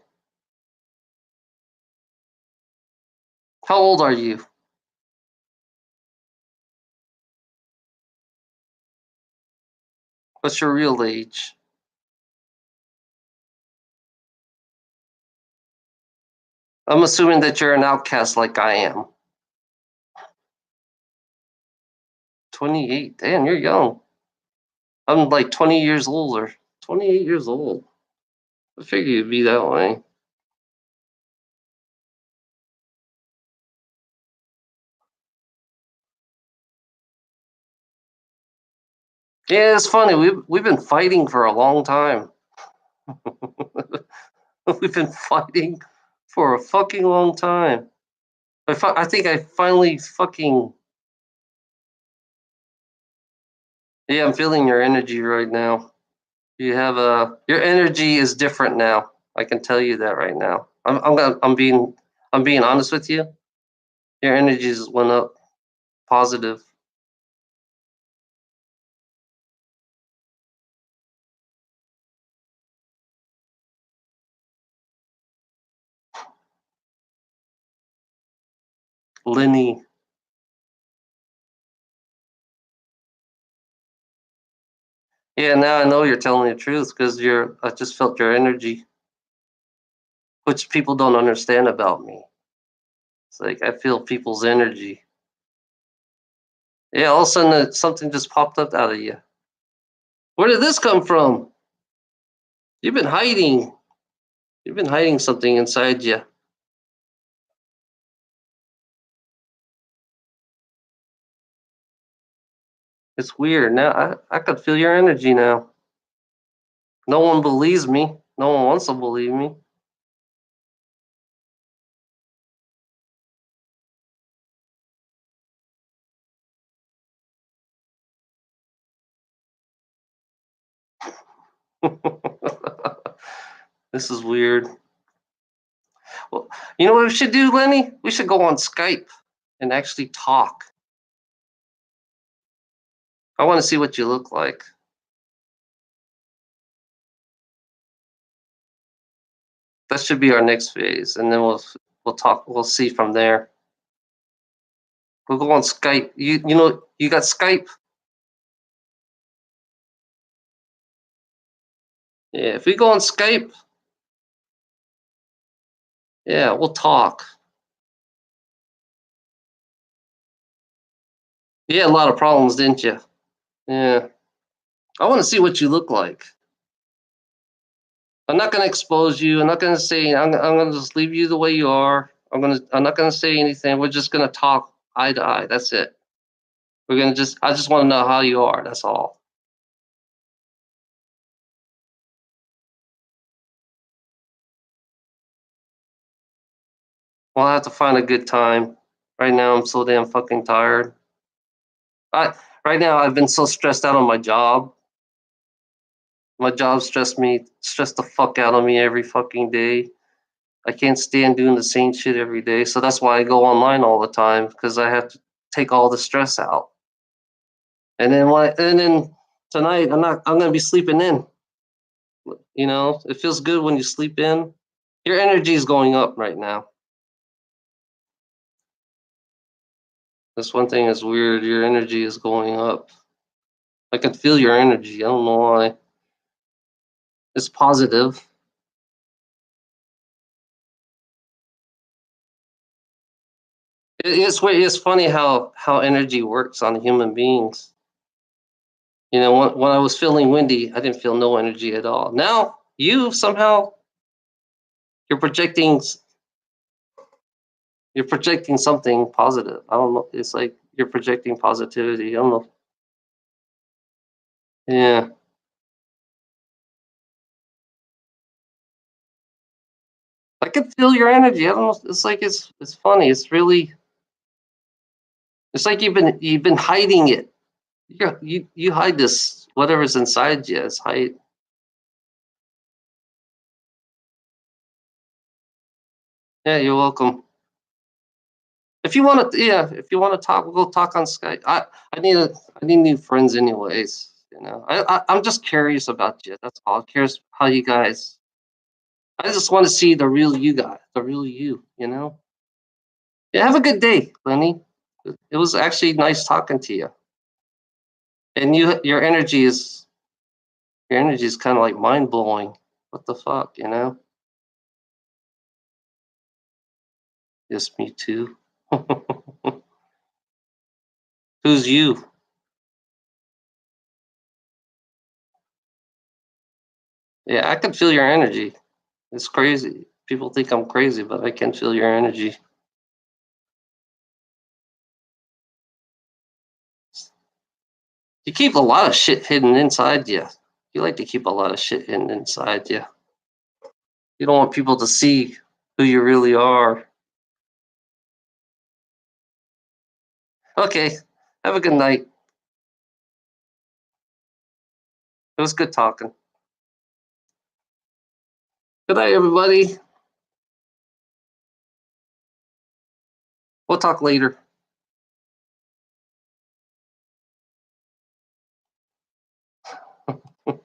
How old are you? What's your real age? I'm assuming that you're an outcast like I am. 28. Damn, you're young. I'm like 20 years older. 28 years old. I figured you'd be that way. Yeah, it's funny. We've been fighting for a long time. We've been fighting for a fucking long time. I think I finally fucking. Yeah, I'm feeling your energy right now. You have your energy is different now. I can tell you that right now. I'm being honest with you. Your energies went up positive. Lenny. Yeah, now I know you're telling the truth because I just felt your energy, which people don't understand about me. It's like I feel people's energy. Yeah, all of a sudden something just popped up out of you. Where did this come from? You've been hiding. You've been hiding something inside you. It's weird. Now I could feel your energy now. No one believes me. No one wants to believe me. This is weird. Well, you know what we should do, Lenny? We should go on Skype and actually talk. I want to see what you look like. That should be our next phase, and then we'll talk. We'll see from there. We'll go on Skype. You know you got Skype. Yeah, if we go on Skype, yeah, we'll talk. You had a lot of problems, didn't you? Yeah. I want to see what you look like. I'm not gonna expose you. I'm not gonna say. I'm gonna just leave you the way you are. I'm not gonna say anything. We're just gonna talk eye to eye. That's it. We're gonna just. I just want to know how you are. That's all. Well, I have to find a good time. Right now, I'm so damn fucking tired. I right now I've been so stressed out on my job. My job stressed the fuck out of me every fucking day. I can't stand doing the same shit every day. So that's why I go online all the time because I have to take all the stress out. And then tonight I'm gonna be sleeping in. You know, it feels good when you sleep in. Your energy is going up right now. That's one thing that's weird. Your energy is going up. I can feel your energy. I don't know why. It's positive. It's funny how energy works on human beings. You know, when I was feeling windy, I didn't feel no energy at all. Now you somehow you're projecting you're projecting something positive. I don't know. It's like you're projecting positivity. I don't know. Yeah, I can feel your energy. I don't know. It's like it's funny. It's like you've been hiding it. You hide this, whatever's inside you is hide. Yeah, you're welcome. If you want to, yeah, if you want to talk, we'll go talk on Skype. I need new friends, anyways. I'm just curious about you. That's all. Curious how you guys. I just want to see the real you guys, the real you. Yeah, have a good day, Lenny. It was actually nice talking to you. And your energy is kind of like mind blowing. What the fuck, Yes, me too. Who's you? Yeah, I can feel your energy. It's crazy. People think I'm crazy, but I can feel your energy. You keep a lot of shit hidden inside you. You like to keep a lot of shit hidden inside you. You don't want people to see who you really are. Okay. Have a good night. It was good talking. Good night, everybody. We'll talk later.